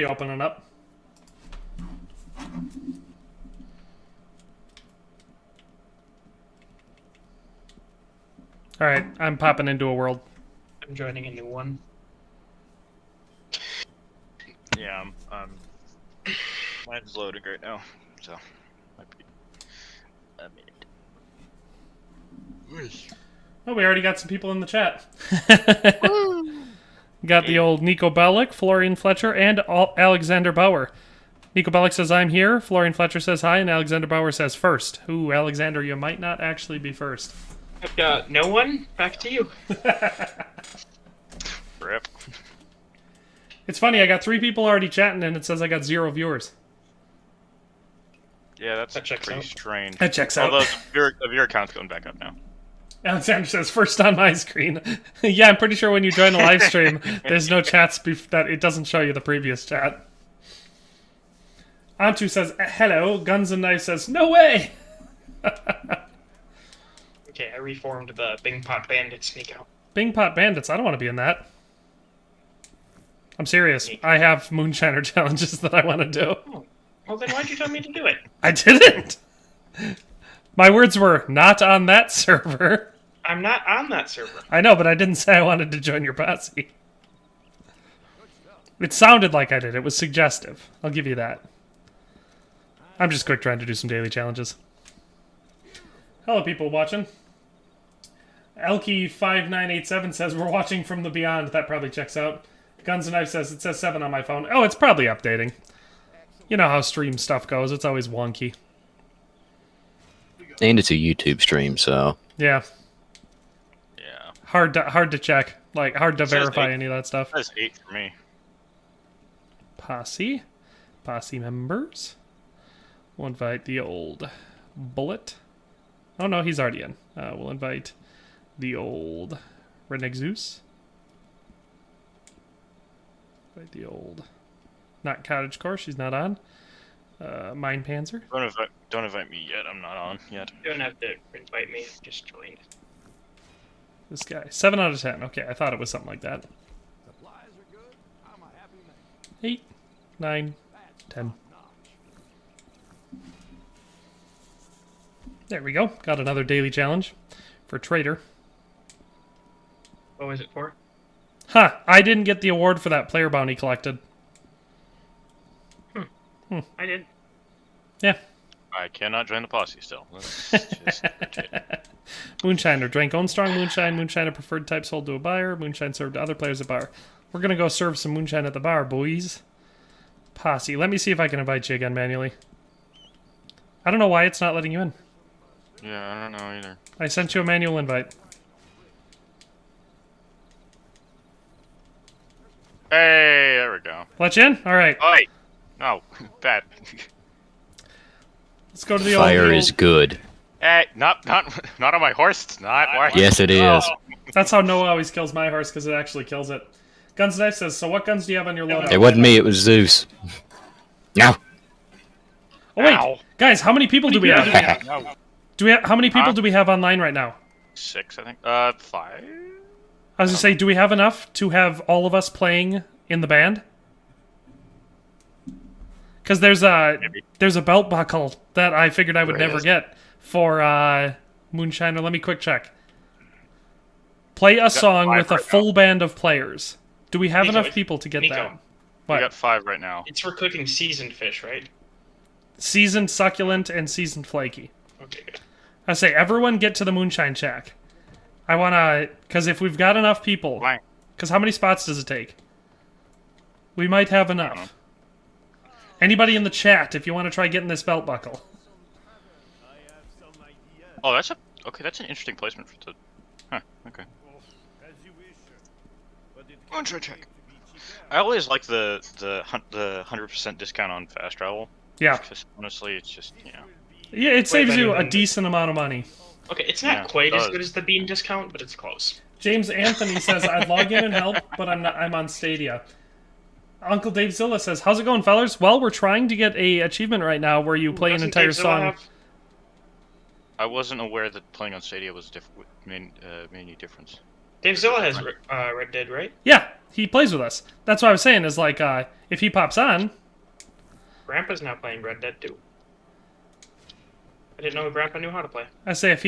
Opening up. All right, I'm popping into a world. I'm joining a new one. Yeah, mine's loading right now, so might be a minute. Oh, we already got some people in the chat. Got the old Nico Bellic, Florian Fletcher, and Alexander Bauer. Nico Bellic says, I'm here. Florian Fletcher says hi, and Alexander Bauer says first. Ooh, Alexander, you might not actually be first. I've got no one. Back to you. Rip. It's funny, I got 3 people already chatting, and it says I got 0 viewers. Yeah, that's That checks pretty out. strange. That checks out. Although your account's going back up now. Alexander says, first on my screen. Yeah, I'm pretty sure when you join a live stream, there's no chats that it doesn't show you the previous chat. Antu says, hello. Guns and Knives says, no way! Okay, I reformed the Bing Pot Bandit sneak out. Bing Pot Bandits, I don't want to be in that. I'm serious. I have Moonshiner challenges that I want to do. Oh, well then why'd you tell me to do it? I didn't! My words were, not on that server. I'm not on that server. I know, but I didn't say I wanted to join your posse. It sounded like I did. It was suggestive. I'll give you that. I'm just quick trying to do some daily challenges. Hello, people watching. Elky5987 says, we're watching from the beyond. That probably checks out. Guns and Knife says, it says 7 on my phone. Oh, it's probably updating. You know how stream stuff goes. It's always wonky. And it's a YouTube stream, so... Yeah. Yeah. Hard to check. Like, hard to It says verify 8. any of that stuff. That's 8 for me. Posse members. We'll invite the old Bullet. Oh no, he's already in. We'll invite the old Reneg Zeus. Invite the old, not Cottage Core, she's not on. Mine Panzer. Don't invite me yet. I'm not on yet. You don't have to invite me. Just joined. This guy, 7 out of 10. Okay, I thought it was something like that. 8, 9, 10. There we go. Got another daily challenge for Trader. What was it for? Huh, I didn't get the award for that player bounty collected. I did. Yeah. I cannot join the posse still. That's just legit. Moonshiner. Drank own strong moonshine. Moonshiner preferred type sold to a buyer. Moonshine served to other players at bar. We're gonna go serve some moonshine at the bar, boys. Posse. Let me see if I can invite you again manually. I don't know why it's not letting you in. Yeah, I don't know either. I sent you a manual invite. Hey, there we go. Let you in? Alright. Oi! No, bad. Let's go to the Fire old... is good. Hey, not on my horse. It's not. Why? Yes, it is. Oh. That's how Noah always kills my horse, because it actually kills it. Guns Knife says, so what guns do you have on your loadout? It wasn't me, it was Zeus. No. Oh wait, Ow. guys, how many people do we have? No. How many people do we have online right now? 6, I think. 5. I was gonna say, do we have enough to have all of us playing in the band? Because there's a belt buckle that I figured I would There never is. get for Moonshiner. Let me quick check. Play a song 5 with a right full band of players. Do we have Nico, enough people to get Nico. that? We What? got 5 right now. It's for cooking seasoned fish, right? Seasoned succulent and seasoned flaky. Okay, good. I say everyone get to the Moonshine Shack. I wanna, because if we've got enough people, Why? because how many spots does it take? We might have enough. Anybody in the chat, if you want to try getting this belt buckle. Oh, that's an interesting placement for the. Huh. Okay. I'm try check. I always like the 100% discount on fast travel. Yeah. Because honestly, it's just Yeah, it saves better you a than- decent amount of money. Okay, it's not Yeah, quite it as does. good as the bean discount, but it's close. James Anthony says, I'd log in and help, but I'm on Stadia. Uncle Dave Zilla says, how's it going, fellas? Well, we're trying to get a achievement right now where you play an Doesn't entire Dave Zilla song. have- I wasn't aware that playing on Stadia was made any difference. Dave Zilla has Red Dead, right? Yeah, he plays with us. That's what I was saying. Is like if he pops on, Grandpa's now playing Red Dead too. I didn't know Grandpa knew how to play. I say if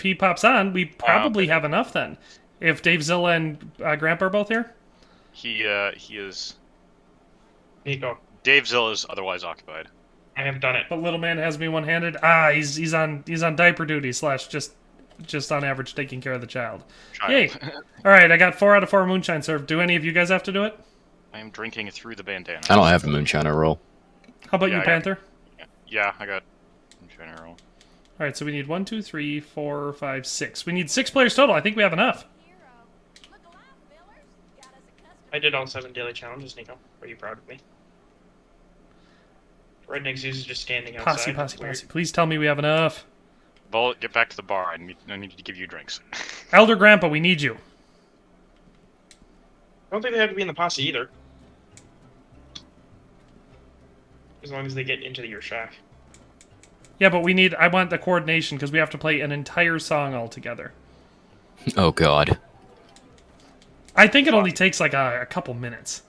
he pops on, we probably have enough then. If Dave Zilla and Grandpa are both here. He is. Nico, Dave Zill is otherwise occupied. I have done it. But little man has me one-handed. He's on diaper duty / just on average taking care of the child. Yay! All right, I got 4 out of 4 moonshine served. Do any of you guys have to do it? I am drinking through the bandana. I don't have a moonshiner roll. How about Yeah, you, I got- Panther? Yeah, I got. I'm trying to roll. All right, so we need 1, 2, 3, 4, 5, 6. We need 6 players total. I think we have enough. I did all 7 daily challenges, Nico. Are you proud of me? Redneck Zeus is just standing outside. Posse. Please tell me we have enough. Bullet, get back to the bar. I need to give you drinks. Elder Grandpa, we need you. I don't think they have to be in the posse either. As long as they get into your shack. Yeah, but I want the coordination because we have to play an entire song all together. Oh god. I think it only takes like a couple minutes.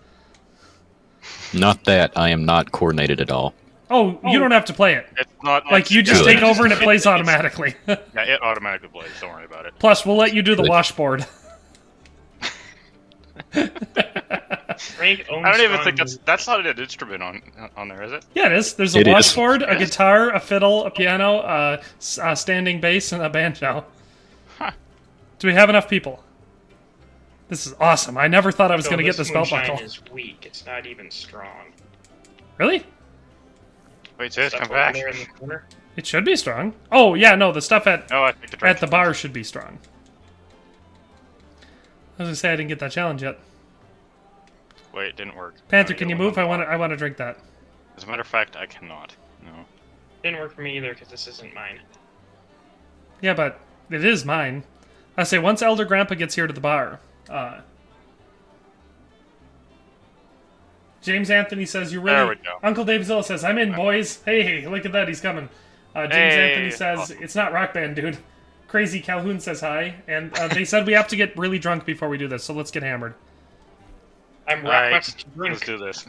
Not that. I am not coordinated at all. Oh, you don't have to play it. It's not Like, you just Good. take over and it plays automatically. Yeah, it automatically plays. Don't worry about it. Plus, we'll let you do the washboard. Frank owns I don't even strong think that's not an instrument on there, is it? Yeah, it is. There's a It is. washboard, a guitar, a fiddle, a piano, a standing bass, and a banjo. Huh. Do we have enough people? This is awesome. I never thought I was So going to get this belt moonshine buckle. is weak. It's not even strong. Really? Wait, Sis, Stuff come over back. there in the corner. It should be strong. Oh, yeah, no, the stuff at Oh, I think the drink. the bar should be strong. I was going to say I didn't get that challenge yet. Wait, it didn't work. Panther, Let me can get you one move? I more. want to drink that. As a matter of fact, I cannot. No. Didn't work for me either because this isn't mine. Yeah, but it is mine. I say once Elder Grandpa gets here to the bar. James Anthony says you really. There we go. Uncle Dave Zilla says I'm in, boys. Hey, look at that, he's coming. James Hey, Anthony says awesome. it's not Rock Band, dude. Crazy Calhoun says hi, and they said we have to get really drunk before we do this, so let's get hammered. I'm Alright, Rockwest to let's drink. do this.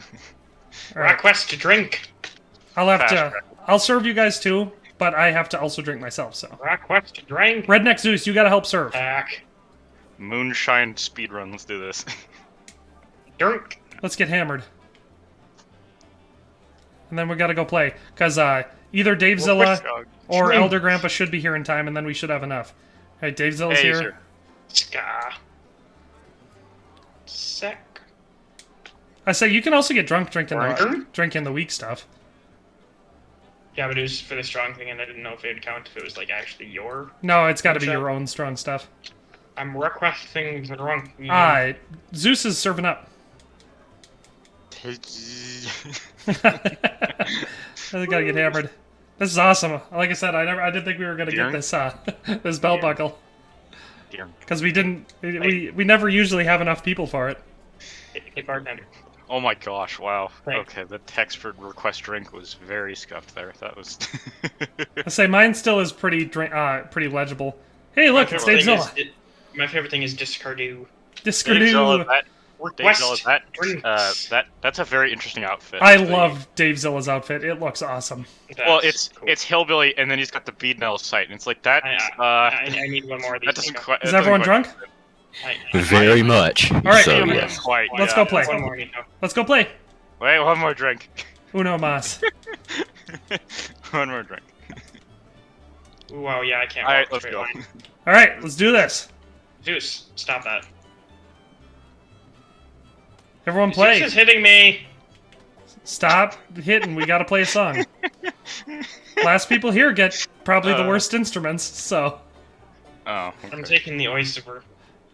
All right. Rockwest to drink. I'll have Fast to. track. I'll serve you guys too, but I have to also drink myself. So Rockwest to drink. Redneck Zeus, you gotta help serve. Back. Moonshine speedrun. Let's do this. Drink. Let's get hammered. And then we gotta go play. Because either Dave Zilla or Drink. Elder Grandpa should be here in time, and then we should have enough. Alright, Dave Zilla's Hey, here. sir. Ska. Sec. I say you can also get drunk drinking Drunk? the weak stuff. Yeah, but it was for the strong thing, and I didn't know if it would count if it was like actually your. No, it's gotta be Sure. your own strong stuff. I'm requesting the drunk. Zeus is serving up. I gotta get hammered. This is awesome. Like I said, I didn't think we were gonna get this this belt buckle. Dear. Because we never usually have enough people for it. Hey, bartender. Oh my gosh! Wow. Right. Okay, the text for request drink was very scuffed there. That was. I say mine still is pretty legible. Hey, look, it's Dave Zilla. My favorite thing is discardu. Discardu. Dave Zilla, Drinks. that's a very interesting outfit. I love Dave Zilla's outfit. It looks awesome. Well, That's cool. it's hillbilly, and then he's got the bead nail sight, and it's like that. I need one more of these. That doesn't Nico. quite. Is everyone drunk? Very much. right, so, come on. yes. Quite. Let's yeah. go play. One more, Nico. Let's go play. Wait, one more drink. Uno mas. One more drink. Ooh, wow, yeah, I can't. All right, walk a let's straight go. line. All right, let's do this. Zeus, stop that. Everyone Zeus play. is hitting me. Stop hitting. We gotta play a song. Last people here get probably the worst instruments, so Oh. I'm Okay. taking the oyster.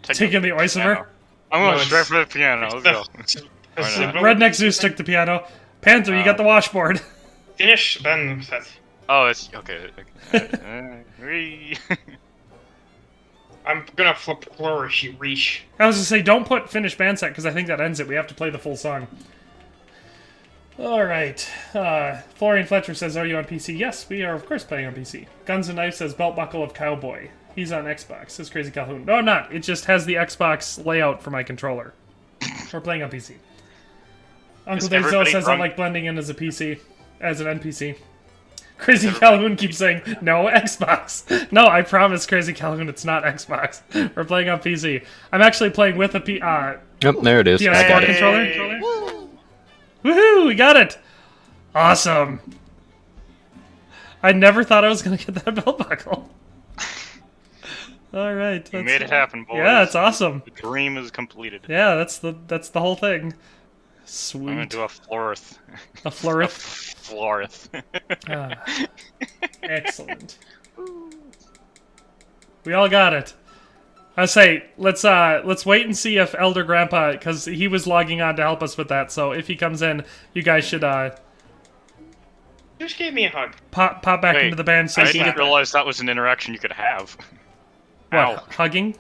taking the oyster. I'm going No, straight it's- for the piano. Let's go. Why not? Redneck Zeus took the piano. Panther, you got the washboard. Finish, Ben. Oh, it's okay. Wee. I'm gonna flourish, you reach. I was gonna say, don't put finish band set because I think that ends it. We have to play the full song. All right. Florian Fletcher says, "Are you on PC?" Yes, we are. Of course, playing on PC. Guns and Knives says, "Belt buckle of cowboy." He's on Xbox, says Crazy Calhoun. No, I'm not. It just has the Xbox layout for my controller. We're playing on PC. Uncle Is Dave Zill everybody says I drunk? like blending in as a PC, as an NPC. Crazy Calhoun keeps saying, no, Xbox. No, I promise, Crazy Calhoun, it's not Xbox. We're playing on PC. I'm actually playing with a Yep, there it is. I PS4 got it. controller. Woohoo, we got it. Awesome. I never thought I was going to get that belt buckle. All right. You made it happen, boys. Yeah, it's awesome. The dream is completed. Yeah, that's the whole thing. I'm gonna Sweet. do a florith. A florith. Florith. Excellent. We all got it. I say let's wait and see if Elder Grandpa, because he was logging on to help us with that. So if he comes in, you guys should Just gave me a hug. pop back Wait, into the band so I you can didn't get realize that was an interaction you could have. what Ow. hugging.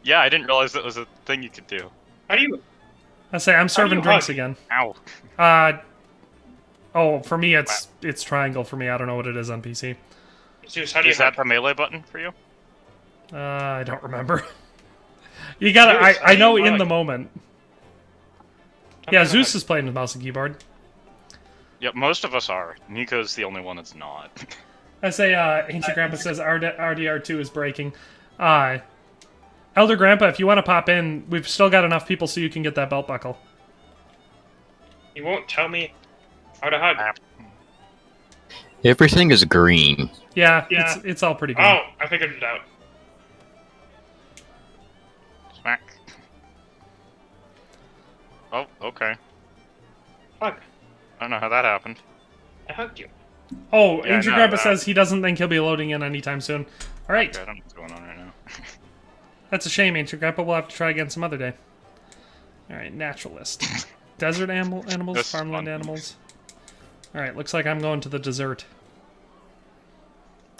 Yeah, I didn't realize that was a thing you could do. How do you? I say I'm serving you drinks hug? again. Ow. Oh, for me it's triangle for me. I don't know what it is on PC. Zeus, how do you Is that hug? the melee button for you? I don't remember. You gotta. Zeus, I know how do you in the hug? moment. Tell me Yeah, how to Zeus hug. is playing with mouse and keyboard. Yep, most of us are. Nico's the only one that's not. I say, Ancient Grandpa says RDR2 is breaking. Elder Grandpa, if you want to pop in, we've still got enough people so you can get that belt buckle. You won't tell me how to hug. Everything is green. Yeah, Yeah. it's all pretty good. Oh, I figured it out. Smack. Oh, okay. Hug. I don't know how that happened. I hugged you. Oh, Yeah, Ancient no, Grandpa that- says he doesn't think he'll be loading in anytime soon. All right, Okay, I don't know what's going on right now. that's a shame, Ancient Grandpa. We'll have to try again some other day. All right, naturalist. Desert animals, That's farmland fun. animals. All right, looks like I'm going to the desert.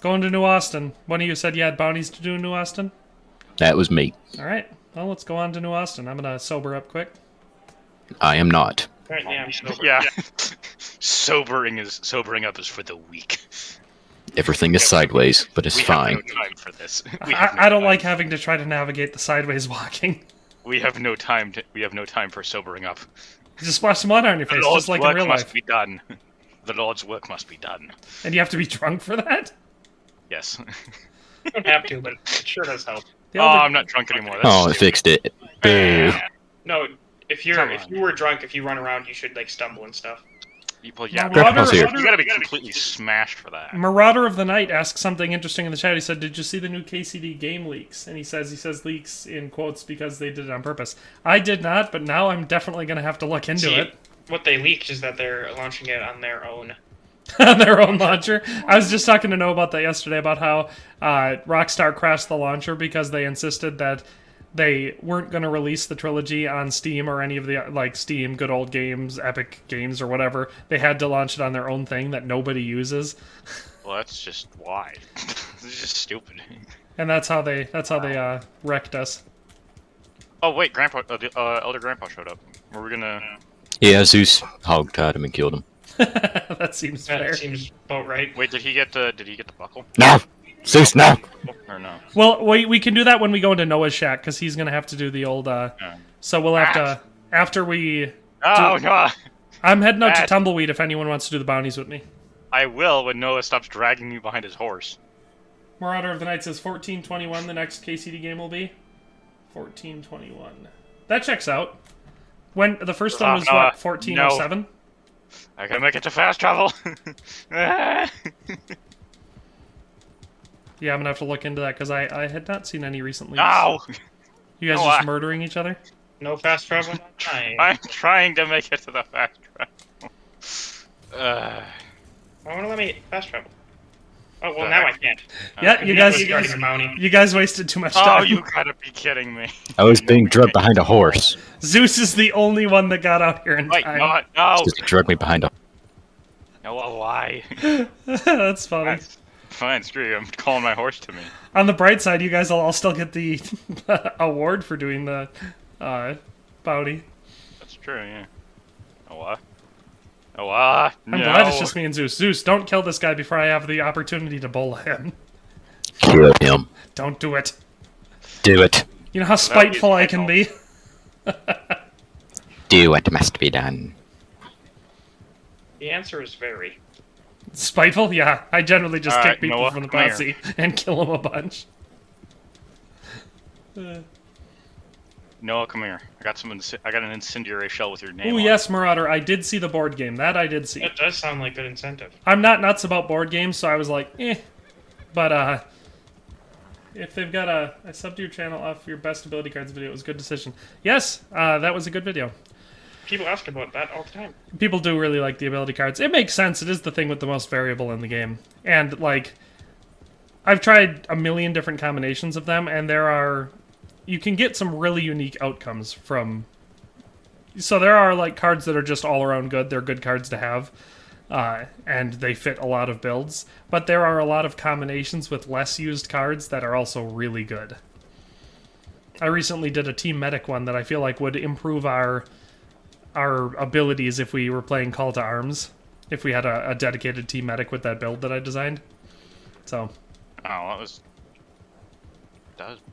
Going to New Austin. One of you said you had bounties to do in New Austin? That was me. All right, well, let's go on to New Austin. I'm going to sober up quick. I am not. Apparently I'm sober. Yeah. Sobering up is for the weak. Everything is sideways, but it's We fine. have no time for this. We have no I don't time. like having to try to navigate the sideways walking. We have no time. We have no time for sobering up. Just splash some water on your The face, Lord's just like in work real must life. be done. The Lord's work must be done. And you have to be drunk for that? Yes. You don't have to, but it sure does help. The Oh, Elder- I'm not drunk anymore. That's Oh, it stupid. fixed it. Boo. No, if Come you were drunk, if you run around, you should like stumble and stuff. Well, yeah, Marauder- here. you gotta be completely smashed for that. Marauder of the Night asked something interesting in the chat. He said, "Did you see the new KCD game leaks?" And he says leaks in quotes because they did it on purpose. I did not, but now I'm definitely going to have to look into See, it. what they leaked is that they're launching it on their own. On their own launcher. I was just talking to Noah about that yesterday, about how Rockstar crashed the launcher because they insisted that they weren't going to release the trilogy on Steam or any of the, like, Steam, Good Old Games, Epic Games, or whatever. They had to launch it on their own thing that nobody uses. Well, that's just why. This is just stupid. And that's how they wrecked us. Oh wait, Grandpa, Elder Grandpa showed up. Were we gonna? Yeah, Zeus hogtied him and killed him. That seems That fair. seems about right. Wait, did he get the buckle? No! Zeus, no! Or no? Well, we can do that when we go into Noah's shack, because he's going to have to do the old... So we'll have to... After we... Oh no! I'm heading out to Bad. Tumbleweed if anyone wants to do the bounties with me. I will when Noah stops dragging me behind his horse. Marauder of the Night says 1421 the next KCD game will be. 1421. That checks out. When the first one was, what, 1407? I gotta make it to fast travel. Yeah, I'm going to have to look into that, because I had not seen any recently. No! You guys No, just I- murdering each other? No fast travel. Fine. I'm trying to make it to the fast travel. Why won't it let me fast travel? Oh well, The now I heck? can't. Yeah, you guys... Starting a bounty. You guys wasted too much Oh, time. you gotta be kidding me. I was being drugged behind a horse. Zeus is the only one that got out here in Wait, time. no! Just drug me behind a... No, why? That's funny. Fine, screw you. I'm calling my horse to me. On the bright side, you guys will all still get the award for doing the bounty. That's true, yeah. Oh, what? Oh, what? I'm glad it's just me and Zeus. Zeus, don't kill this guy before I have the opportunity to bowl him. Kill him. Don't do it. Do it. You know how spiteful I can be? Do what must be done. The answer is very. Spiteful? Yeah. I generally just Alright, kick people Noah, from the come posse and kill them a bunch. Noah, come here. I got an incendiary shell with your name Oh on yes, Marauder. I did see the board game. That I did see. That does sound like good incentive. I'm not nuts about board games, so I was like, eh. But, if they've got I subbed to your channel off your best ability cards video, it was a good decision. Yes, that was a good video. People ask about that all the time. People do really like the ability cards. It makes sense. It is the thing with the most variable in the game. And, like, I've tried a million different combinations of them, and you can get some really unique outcomes from... So there are, like, cards that are just all around good. They're good cards to have. And they fit a lot of builds. But there are a lot of combinations with less used cards that are also really good. I recently did a Team Medic one that I feel like would improve our abilities if we were playing Call to Arms. If we had a dedicated Team Medic with that build that I designed. So... Oh,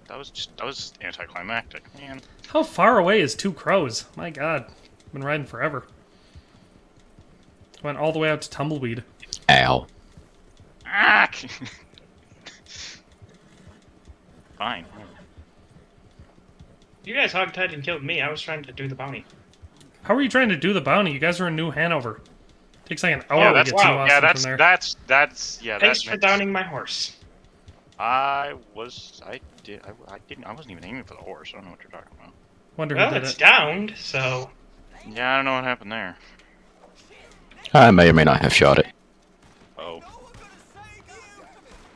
that was anticlimactic, man. How far away is Two Crows? My god. I've been riding forever. Went all the way out to Tumbleweed. Ow. Ah! Fine. You guys hogtied and killed me. I was trying to do the bounty. How are you trying to do the bounty? You guys are in New Hanover. Takes like an hour Yeah, to that's get to wow. Yeah, Austin from there. Thanks for downing my horse. I wasn't even aiming for the horse. I don't know what you're talking about. Wonder who Well, did it's it. downed, so... Yeah, I don't know what happened there. I may or may not have shot it. Oh.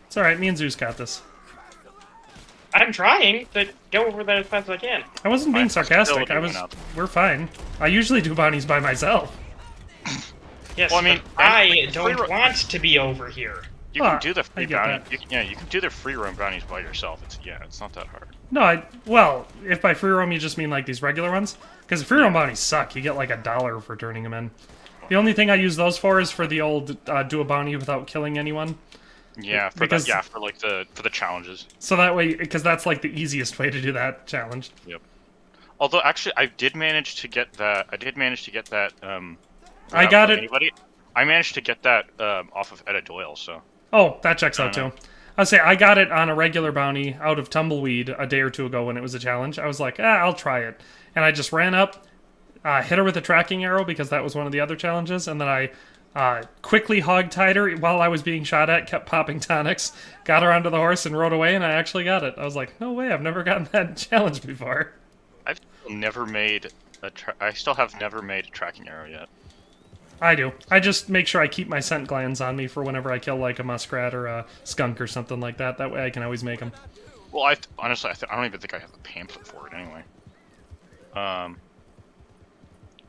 It's alright, me and Zeus got this. I'm trying to go over that as fast as I can. I wasn't being My sarcastic. hostility went up. We're fine. I usually do bounties by myself. Yes, Well, I mean, but I and- don't want to be over here. You Ah, can do the I free get bounty. You can do the free roam bounties by yourself. It's not that hard. No, well, if by free roam you just mean like these regular ones, because free roam bounties suck. You get like $1 for turning them in. The only thing I use those for is for the old do a bounty without killing anyone. Yeah, for Because- for the challenges. So that way, because that's like the easiest way to do that challenge. Yep. Although actually, I did manage to get that. I I got it. I managed to get that off of Edit Doyle. So. Oh, that checks out too. I'll say I got it on a regular bounty out of Tumbleweed a day or two ago when it was a challenge. I was like, I'll try it. And I just ran up, hit her with a tracking arrow because that was one of the other challenges, and then I quickly hog-tied her while I was being shot at, kept popping tonics, got her onto the horse and rode away, and I actually got it. I was like, no way, I've never gotten that challenge before. I still have never made a tracking arrow yet. I do. I just make sure I keep my scent glands on me for whenever I kill like a muskrat or a skunk or something like that. That way I can always make them. Well, honestly, I don't even think I have a pamphlet for it anyway.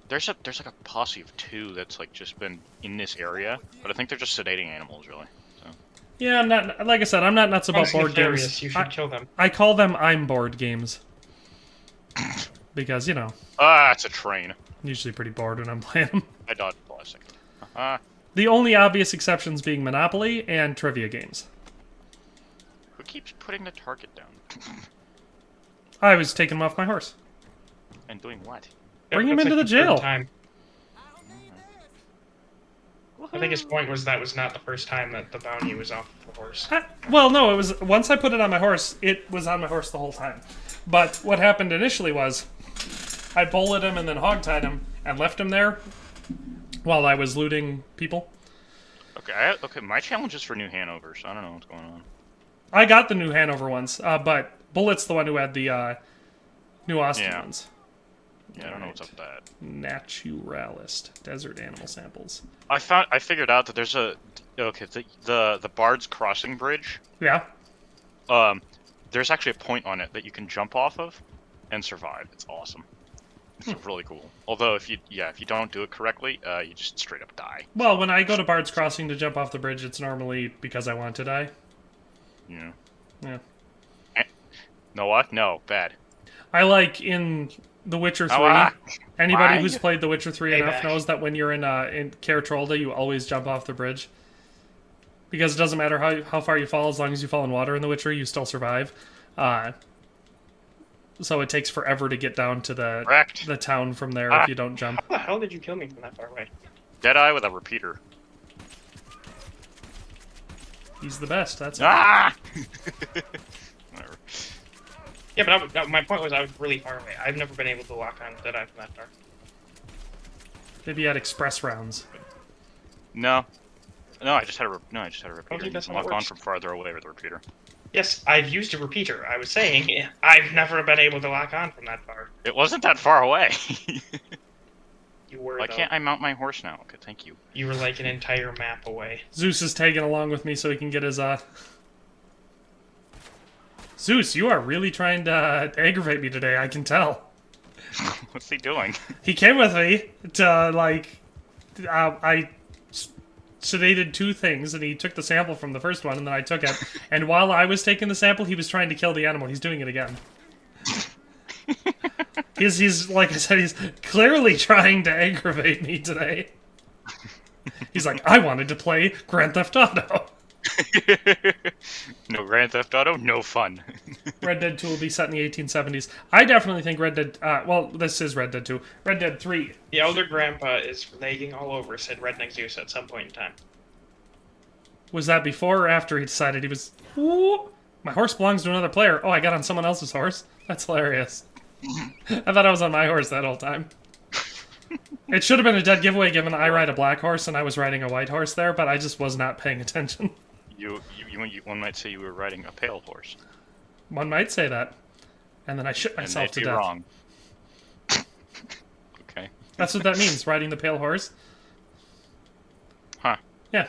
There's like a posse of 2 that's like just been in this area, but I think they're just sedating animals, really. So. Yeah, I'm not. Like I said, I'm not nuts about Honestly, board furious. games. You should kill them. I call them I'm bored games because It's a train. I'm usually pretty bored when I'm playing them. I dodged the last second. The only obvious exceptions being Monopoly and trivia games. Who keeps putting the target down? I was taking him off my horse. And doing what? Bring him That's into like the jail. third time. I think his point was that was not the first time that the bounty was off the horse. Well, no, it was once I put it on my horse, it was on my horse the whole time. But what happened initially was I bullet him and then hogtied him and left him there while I was looting people. Okay, my challenge is for New Hanover, so I don't know what's going on. I got the New Hanover ones, but Bullet's the one who had the New Austin ones. Yeah, I don't know what's up with that. Naturalist. Desert animal samples. I figured out that there's the Bard's Crossing Bridge. Yeah. There's actually a point on it that you can jump off of and survive. It's awesome. It's really cool. Although if you don't do it correctly, you just straight up die. Well, when I go to Bard's Crossing to jump off the bridge, it's normally because I want to die. Yeah. Yeah. No what? No, bad. I like in The Witcher 3. Anybody who's played The Witcher 3 enough knows that when you're in Care Trolda, you always jump off the bridge. because it doesn't matter how far you fall, as long as you fall in water in The Witcher, you still survive. So it takes forever to get down to the town from there if you don't jump. How the hell did you kill me from that far away? Deadeye with a repeater. He's the best. That's Ah! Whatever. Yeah, but my point was I was really far away. I've never been able to lock on Deadeye from that far. Maybe you had express rounds. No. No, I just had a repeater. think You that's can how it lock on works. from farther away with a repeater. Yes, I've used a repeater. I was saying I've never been able to lock on from that far. It wasn't that far away. You were. Why though. can't I mount my horse now? Okay, thank you. You were like an entire map away. Zeus is tagging along with me so he can get his Zeus, you are really trying to aggravate me today, I can tell. What's he doing? He came with me to, like, I sedated 2 things, and he took the sample from the first one, and then I took it. And while I was taking the sample, he was trying to kill the animal. He's doing it again. He's like I said, he's clearly trying to aggravate me today. He's like, I wanted to play Grand Theft Auto. No Grand Theft Auto, no fun. Red Dead 2 will be set in the 1870s. I definitely think Red Dead... well, this is Red Dead 2. Red Dead 3. The elder grandpa is lagging all over, said Redneck Zeus at some point in time. Was that before or after he decided he was... Ooh, my horse belongs to another player. Oh, I got on someone else's horse? That's hilarious. I thought I was on my horse that whole time. It should have been a dead giveaway given I ride a black horse and I was riding a white horse there, but I just was not paying attention. One might say you were riding a pale horse. One might say that. And then I shit And myself they'd to be death. wrong. Okay. That's what that means, riding the pale horse. Huh. Yeah.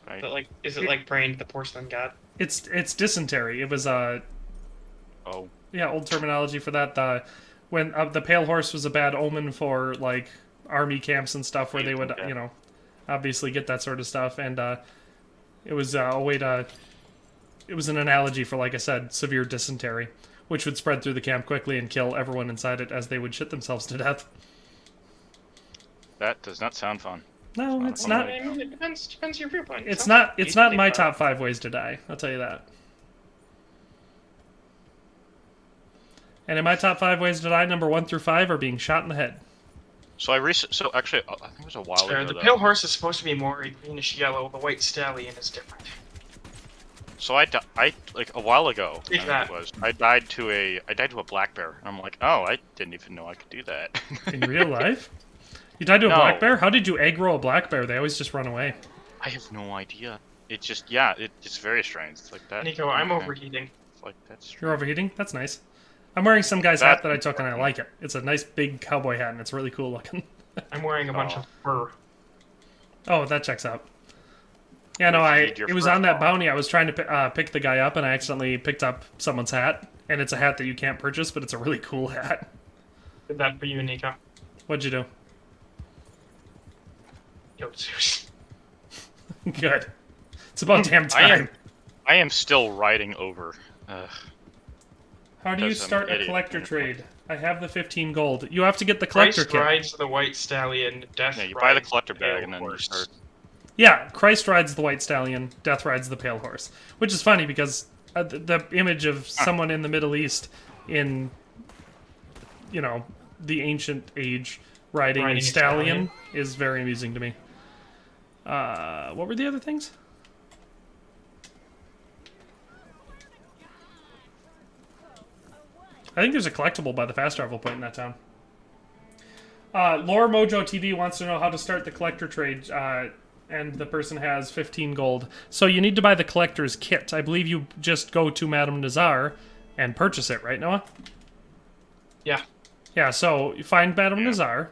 Right. Is it like praying to the porcelain god? It's dysentery. It was, Oh. yeah, old terminology for that. When the pale horse was a bad omen for, like, army camps and stuff where they would, Okay. you know, obviously get that sort of stuff. And it was a way to... It was an analogy for, like I said, severe dysentery, which would spread through the camp quickly and kill everyone inside it as they would shit themselves to death. That does not sound fun. No, it's not. I mean, it depends your viewpoint. It's Some not. It's not easily my fun. top 5 ways to die. I'll tell you that. And in my top 5 ways to die, number 1 through 5 are being shot in the head. So so actually, I think it was a while ago. The though. pale horse is supposed to be more greenish yellow. The white stallion is different. So I like a while ago. Take I think that. it was. I died to a black bear, and I'm like, oh, I didn't even know I could do that. In real life? You died to a No. black bear? How did you aggro a black bear? They always just run away. I have no idea. It's just it's very strange. It's like that. Nico, I'm okay. overheating. It's like that's strange. You're overheating? That's nice. I'm wearing some guy's That- hat that I took and I like it. It's a nice big cowboy hat and it's really cool looking. I'm wearing a bunch Oh. of fur. Oh, that checks out. Yeah, no, Feed your it was fur on that frog. bounty. I was trying to pick the guy up and I accidentally picked up someone's hat. And it's a hat that you can't purchase, but it's a really cool hat. Did that for you, Nico. What'd you do? Yo, Zeus. Good. It's about damn time. I am still riding over. How do you Because I'm start an a idiot. collector trade? I have the 15 gold. You have to get the collector Christ kit. rides the white stallion. Death Yeah, you buy the rides collector the bag pale and then horse. you start. Yeah, Christ rides the white stallion, Death rides the pale horse. Which is funny because the image of someone in the Middle East in, you know, the ancient age riding a stallion is very amusing to me. What were the other things? I think there's a collectible by the fast travel point in that town. Lore Mojo TV wants to know how to start the collector trade, and the person has 15 gold. So you need to buy the collector's kit. I believe you just go to Madame Nazar and purchase it, right, Noah? Yeah. Yeah, so you find Madame Nazar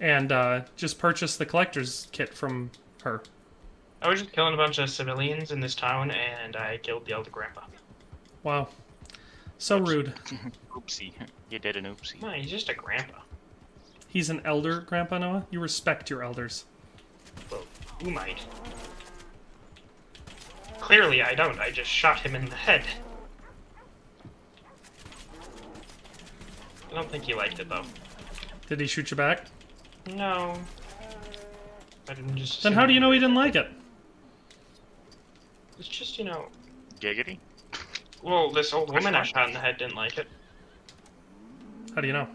and just purchase the collector's kit from her. I was just killing a bunch of civilians in this town, and I killed the elder grandpa. Wow. So rude. Oopsie. You did an oopsie. No, he's just a grandpa. He's an elder, Grandpa Noah. You respect your elders. Well, you might. Clearly I don't. I just shot him in the head. I don't think he liked it, though. Did he shoot you back? No. I didn't just... Then how do you know he didn't like it? It's just, you know... Giggity? Well, this old woman I Which shot in the head didn't like it. How do you know?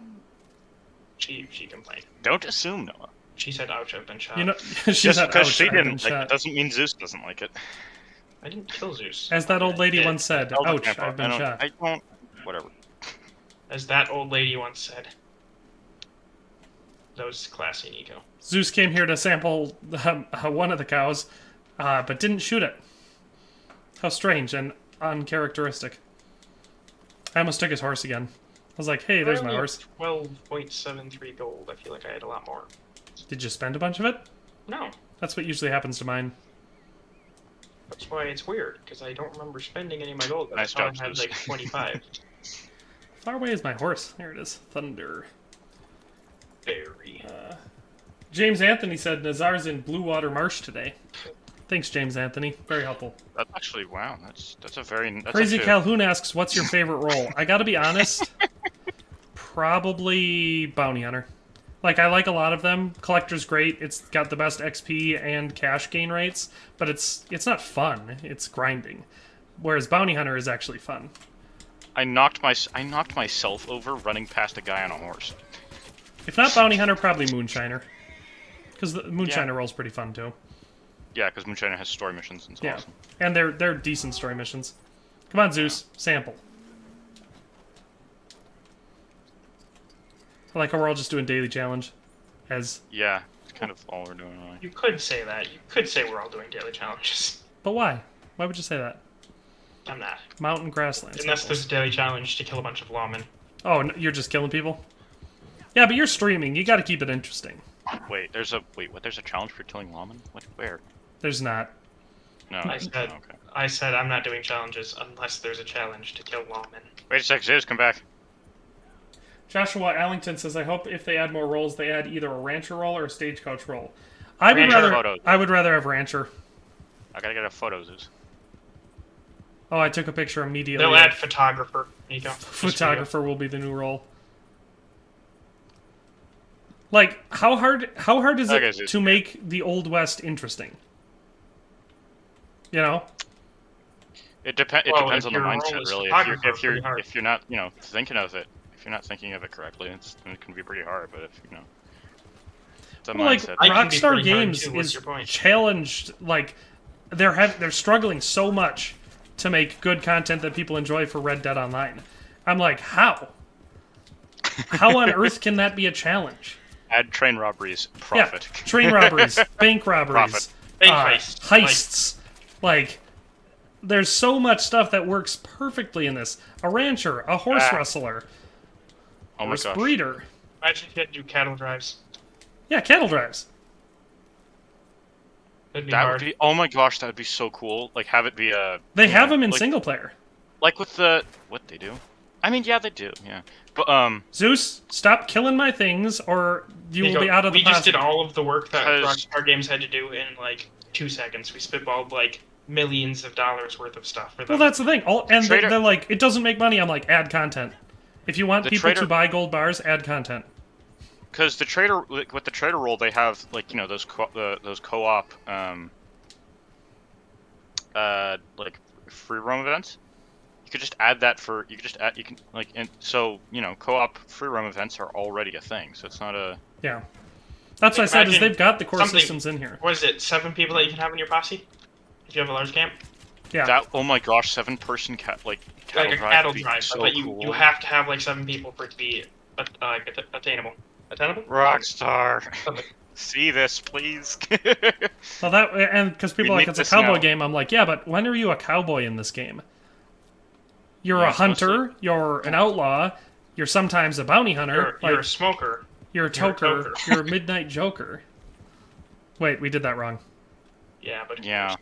She complained. Don't assume, Noah. She said, ouch, I've been shot. You know, she Just said, because "Ouch, she I've been didn't like shot." it doesn't mean Zeus doesn't like it. I didn't kill Zeus. As that old lady I did. once said, Tell the "Ouch, grandpa. I've been shot." I don't... Whatever. As that old lady once said. That was classy, Nico. Zeus came here to sample one of the cows, but didn't shoot it. How strange and uncharacteristic. I almost took his horse again. I was like, hey, there's my horse. 12.73 gold. I feel like I had a lot more. Did you spend a bunch of it? No. That's what usually happens to mine. That's why it's weird, because I don't remember spending any of my gold. But Nice I job, had Zeus. like 25. Far away is my horse. There it is. Thunder. Very. James Anthony said Nazar's in Blue Water Marsh today. Thanks, James Anthony. Very helpful. That's actually, wow, that's a very... That's Crazy actually Calhoun asks, what's your favorite role? I gotta be honest, probably Bounty Hunter. Like, I like a lot of them. Collector's great. It's got the best XP and cash gain rates, but it's not fun. It's grinding. Whereas Bounty Hunter is actually fun. I knocked myself over running past a guy on a horse. If not Bounty Hunter, probably Moonshiner. Because the Moonshiner role's pretty fun, too. Yeah, because Moonshiner has story missions and it's Yeah. awesome. And they're decent story missions. Come on, Zeus. Sample. I like how we're all just doing daily challenge. As... Yeah, it's kind of all we're doing, really. You could say that. You could say we're all doing daily challenges. But why? Why would you say that? I'm not. Mountain grasslands. Unless there's a daily challenge to kill a bunch of lawmen. Oh, you're just killing people? Yeah, but you're streaming. You gotta keep it interesting. Wait, there's a challenge for killing lawmen? What? Where? There's not. No. I said, okay. I said I'm not doing challenges unless there's a challenge to kill lawmen. Wait a sec, Zeus, come back. Joshua Allington says, I hope if they add more roles, they add either a rancher role or a stagecoach role. I Rancher. would rather have rancher. I gotta get a photo, Zeus. Oh, I took a picture immediately. They'll add photographer, Nico. Photographer will be the new role. Like, how hard is Okay, it Zeus. to make the Old West interesting? You know? It Well, depends if on the your role mindset, is really. photographer, pretty hard. If you're not, thinking of it, if you're not thinking of it correctly, it can be pretty hard. But if it's a Well, like mindset. I can be Rockstar pretty hard, Games too. What's is your point? challenged. Like they're struggling so much to make good content that people enjoy for Red Dead Online. I'm like, how? How on earth can that be a challenge? Add train robberies, profit. Yeah, train robberies, bank robberies, Profit. Bank heists. heists. Like, there's so much stuff that works perfectly in this. A rancher, a horse wrestler, Oh my horse gosh. breeder. Imagine if you had to do cattle drives. Yeah, cattle drives. That'd be That hard. would be. Oh my gosh, that would be so cool. Like have it be a. They have them in like, single player. Like with the what they do. I mean, yeah, they do. Yeah, but Zeus, stop killing my things, or you will Nico, be out of the we just posse. did all of the work that 'Cause- Rockstar Games had to do in like 2 seconds. We spitballed like millions of dollars worth of stuff for them. Well, that's the thing. And Trader- they're like, it doesn't make money. I'm like, add content. If you want The people to trader- buy gold bars, add content. because the trader with the trader role, they have like those co-op like free roam events. You could just add that for and so co-op free roam events are already a thing, so it's not a Yeah. That's what I said, is Imagine they've got the core something- systems in here. What is it? 7 people that you can have in your posse? If you have a large camp? Yeah. that. Oh my gosh, 7-person cattle Like drive a cattle would be drive, so but cool. you have to have like 7 people for it to be attainable. Attainable? Rockstar, Something. see this, please. Well, and because people are We like, need it's a this cowboy now. game. I'm like, yeah, but when are you a cowboy in this game? You're Yeah, a hunter. You're an outlaw. You're sometimes a bounty hunter. You're a smoker. You're a toker. You're a midnight joker. Wait, we did that wrong. Yeah, but Yeah.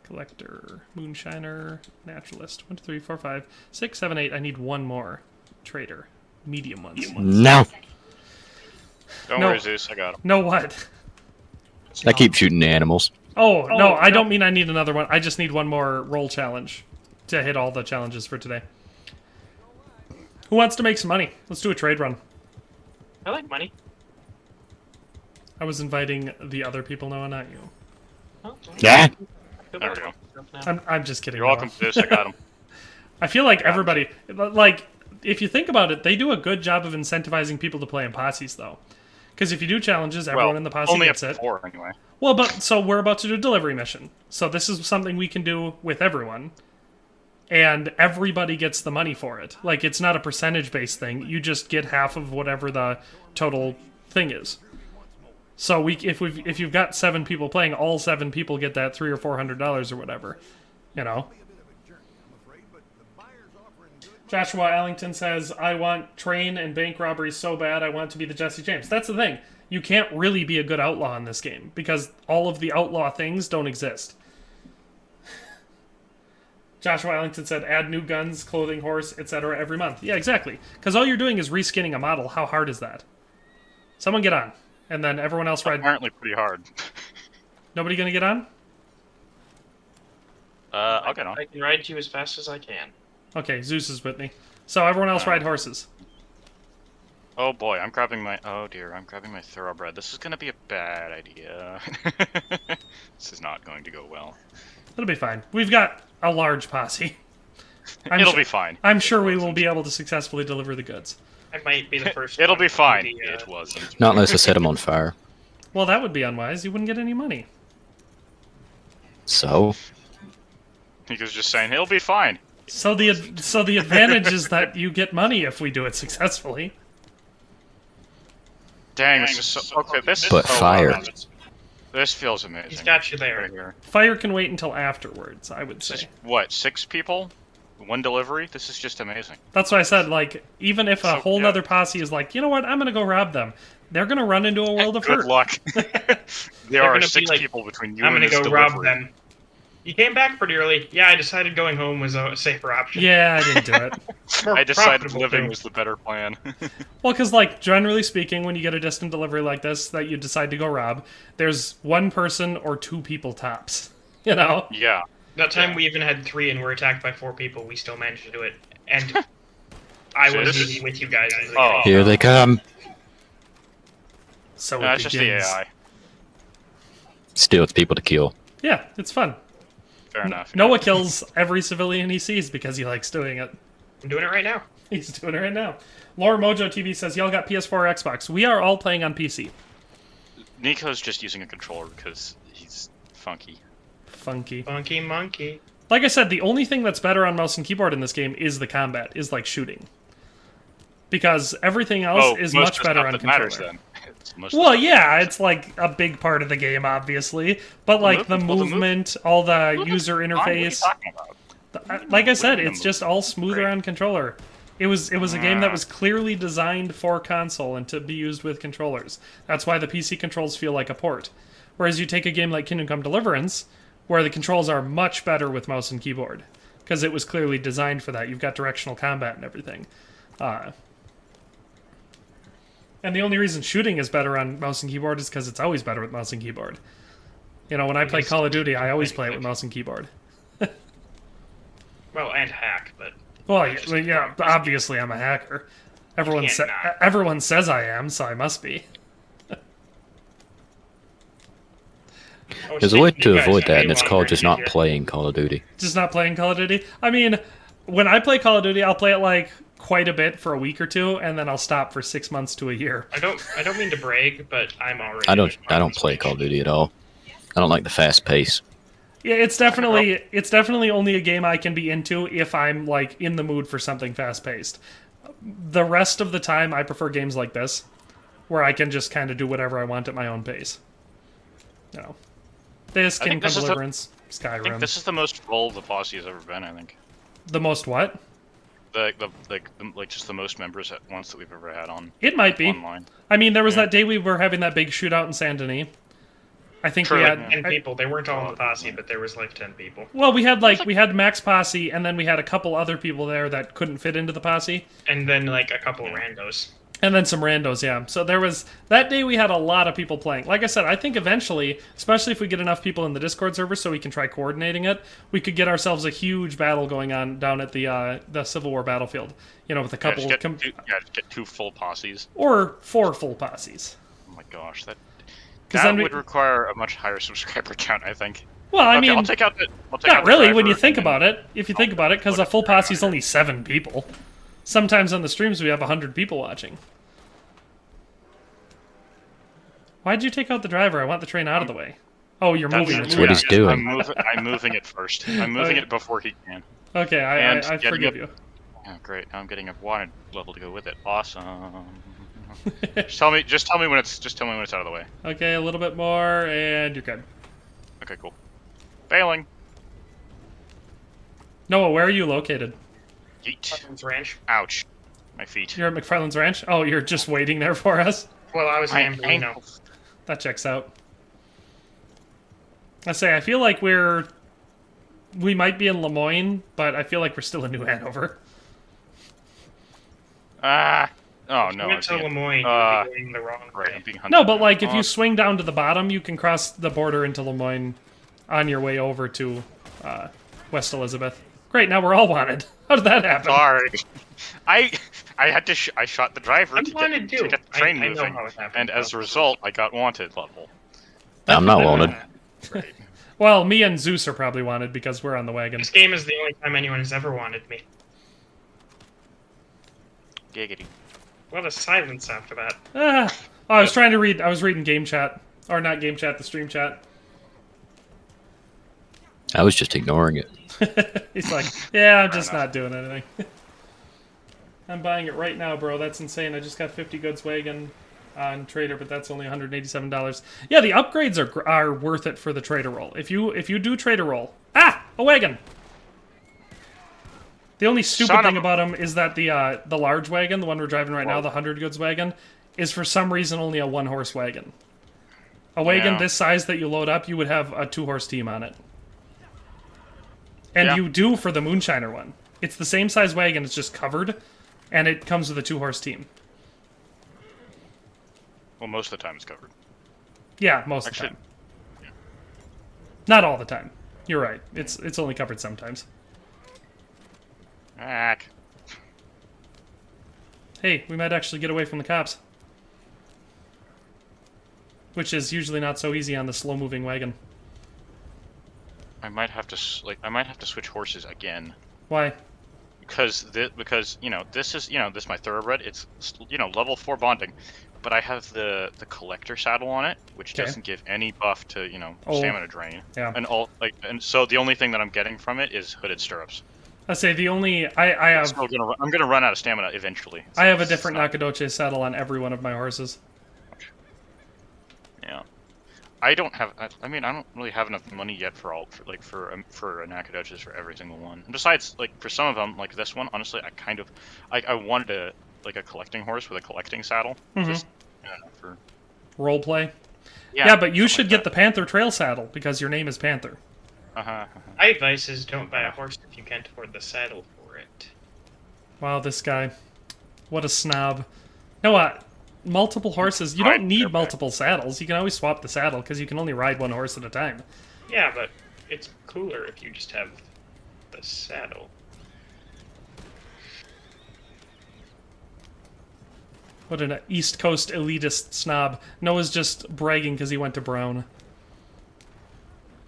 Collector, moonshiner, naturalist. 1, 2, 3, 4, 5, 6, 7, 8. I need one more. Trader, medium ones. No. Don't No. worry, Zeus, I got him. No what? I keep shooting animals. Oh, no, I don't mean I need another one. I just need one more roll challenge to hit all the challenges for today. Who wants to make some money? Let's do a trade run. I like money. I was inviting the other people, Noah, not you. Oh, Yeah. There we go. I'm just kidding. You're welcome Noah. for this. I got him. I feel like everybody, like, if you think about it, they do a good job of incentivizing people to play in posses, though. Because if you do challenges, everyone in the posse only gets up it. to 4 anyway. Well, but so we're about to do a delivery mission. So this is something we can do with everyone. And everybody gets the money for it. Like, it's not a percentage-based thing. You just get half of whatever the total thing is. So if you've got 7 people playing, all 7 people get that $300 or $400 or whatever. You know? Joshua Allington says, I want train and bank robberies so bad I want to be the Jesse James. That's the thing. You can't really be a good outlaw in this game because all of the outlaw things don't exist. Joshua Allington said, add new guns, clothing, horse, etc. every month. Yeah, exactly. Because all you're doing is reskinning a model. How hard is that? Someone get on. And then everyone else ride. Apparently pretty hard. Nobody gonna get on? I'll get on. I can ride you as fast as I can. Okay, Zeus is with me. So everyone else ride horses. Oh boy, I'm grabbing my... Oh dear, I'm grabbing my thoroughbred. This is gonna be a bad idea. This is not going to go well. It'll be fine. We've got a large posse. It'll be fine. I'm sure we will be able to successfully deliver the goods. I might be the first. It'll one be to fine. do the, It wasn't. Not unless I set him on fire. Well, that would be unwise. You wouldn't get any money. So? He was just saying, it'll be fine. So the advantage is that you get money if we do it successfully. Dang, this is so... Okay, this But is... fire. This feels amazing. He's got you there. Right here. Fire can wait until afterwards, I would This is, say. what, 6 people? 1 delivery? This is just amazing. That's why I said, like, even if a So, whole yeah. nother posse is like, you know what, I'm gonna go rob them, they're gonna run into a world of Good hurt. luck. There are gonna be 6 like, people between you I'm and gonna this go delivery. rob them. You came back pretty early. Yeah, I decided going home was a safer option. Yeah, I didn't do it. More I decided profitable, living too. was the better plan. Well, because, like, generally speaking, when you get a distant delivery like this that you decide to go rob, there's 1 person or 2 people tops. You know? Yeah. That time Yeah. we even had 3 and were attacked by 4 people. We still managed to do it. And I So was this is- with you guys. In the Oh. beginning. Here they come. So No, it it's just the begins. AI. Still, it's people to kill. Yeah, it's fun. Fair enough. Noah kills every civilian he sees because he likes doing it. I'm doing it right now. He's doing it right now. Laura Mojo TV says, y'all got PS4 or Xbox. We are all playing on PC. Nico's just using a controller because he's funky. Funky. Funky monkey. Like I said, the only thing that's better on mouse and keyboard in this game is the combat, is like shooting. Because everything else is most much of the better stuff on that controller. matters then. It's most of the Well, stuff yeah, it's like a big part of the game, obviously. But like the movement- well, the movement, all the user Fine, what are you interface. talking about? Like I said, Movement it's just all smoother great. on controller. It was a game that was clearly designed for console and to be used with controllers. That's why the PC controls feel like a port. Whereas you take a game like Kingdom Come Deliverance, where the controls are much better with mouse and keyboard, because it was clearly designed for that. You've got directional combat and everything. And the only reason shooting is better on mouse and keyboard is because it's always better with mouse and keyboard. You know, when I play Call of Duty, I always play it with mouse and keyboard. Well, and hack, but Well, yeah, obviously I'm a hacker. Everyone, can't not. everyone says I am, so I must be. Oh, There's a way speaking to of you guys, avoid I that, may and it's wanna called bring just you not here. playing Call of Duty. Just not playing Call of Duty. I mean, when I play Call of Duty, I'll play it like quite a bit for a week or two, and then I'll stop for 6 months to a year. I don't mean to brag, but I'm already. I don't with play Call of Duty at all. I don't like the fast pace. Yeah, it's definitely only a game I can be into if I'm like in the mood for something fast paced. The rest of the time, I prefer games like this, where I can just kind of do whatever I want at my own pace. You know, this I Kingdom think this Come is the- Deliverance, I think Skyrim. this is the most full the posse has ever been. I think The most what? like just the most members at once that we've ever had on It might be. online. I mean, there was Yeah. that day we were having that big shootout in Saint Denis. I think True, we had. yeah. 10 people. They weren't all in the posse, but there was like 10 people. Well, we had we had Max Posse, and then we had a couple other people there that couldn't fit into the posse, And then like a couple of randos. and then some randos. Yeah, so there was that day we had a lot of people playing. Like I said, I think eventually, especially if we get enough people in the Discord server, so we can try coordinating it, we could get ourselves a huge battle going on down at the Civil War battlefield. You know, with a Yeah, couple just get 2 full posses. or 4 full posses. Oh my gosh, that Because That then would require a much higher subscriber count, I think. well, I Okay, mean, I'll take out the. not really when you driver think and then- about it. If you think about it, because a full posse is only 7 people. Sometimes on the streams we have 100 people watching. Why'd you take out the driver? I want the train out of the way. Oh, you're moving the That's train. what he's doing. I'm moving it first. I'm moving it before he can. Okay, And I getting forgive a- you. Yeah, great. Now I'm getting a wanted level to go with it. Awesome. just tell me when it's out of the way. Okay, a little bit more, and you're good. Okay, cool. Failing. Noah, where are you located? Yeet. Hutton's Ranch. Ouch. My feet. You're at McFarland's Ranch? Oh, you're just waiting there for us? Well, I was in My Amberino. ankle. That checks out. I feel like we might be in Lemoyne, but I feel like we're still in New Hanover. Ah. Oh If you no. went to I'm being- Lemoyne, you'd be going the wrong Right, way. I'm being hunted. No, but like if Oh, you swing down to the bottom, you can cross the border into Lemoyne on your way over to West Elizabeth. Great, now we're all wanted. How did that happen? Sorry. I had to. I shot the driver I'm to wanted get too. the train I know moving, how it happened, and as a though. result, I got wanted level. I'm not wanted. Great. Well, me and Zeus are probably wanted because we're on the wagon. This game is the only time anyone has ever wanted me. Giggity. What a silence after that. Ah. Oh, I was trying to read. I was reading game chat, or not game chat, the stream chat. I was just ignoring it. He's like, yeah, I'm just not doing anything. I'm buying it right now, bro. That's insane. I just got 50 goods wagon on Trader, but that's only $187. Yeah, the upgrades are worth it for the Trader roll. If you do Trader roll, a wagon. The only stupid Son of thing a- about them is that the large wagon, the one we're driving right now, Whoa. the 100 goods wagon, is for some reason only a 1-horse wagon. A wagon Yeah. this size that you load up, you would have a 2-horse team on it. And Yeah. you do for the Moonshiner one. It's the same size wagon, it's just covered, and it comes with a 2-horse team. Well, most of the time it's covered. Yeah, most Actually, of the time. Not all the time. You're right. It's only covered sometimes. Ack. Hey, we might actually get away from the cops. Which is usually not so easy on the slow-moving wagon. I might have to switch horses again. Why? Because this is my thoroughbred. It's level 4 bonding, but I have the collector saddle on it, which Okay. doesn't give any buff to Oh. stamina drain. Yeah. And so the only thing that I'm getting from it is hooded stirrups. I say the only I have So I'm gonna run out of stamina eventually. I have a different Nakadoche saddle on every one of my horses. Yeah. I don't have. I mean, I don't really have enough money yet for a Nakadoches for every single one. And besides, like for some of them, like this one, honestly, I wanted a collecting horse with a collecting saddle. Mhm. Just for Role play. Yeah, but you something should like get the Panther Trail saddle because your name is Panther. that. My advice is don't buy a horse if you can't afford the saddle for it. Wow, this guy. What a snob. No, multiple horses. You Right, don't need okay. multiple saddles. You can always swap the saddle because you can only ride one horse at a time. Yeah, but it's cooler if you just have the saddle. What an East Coast elitist snob. Noah's just bragging because he went to Brown.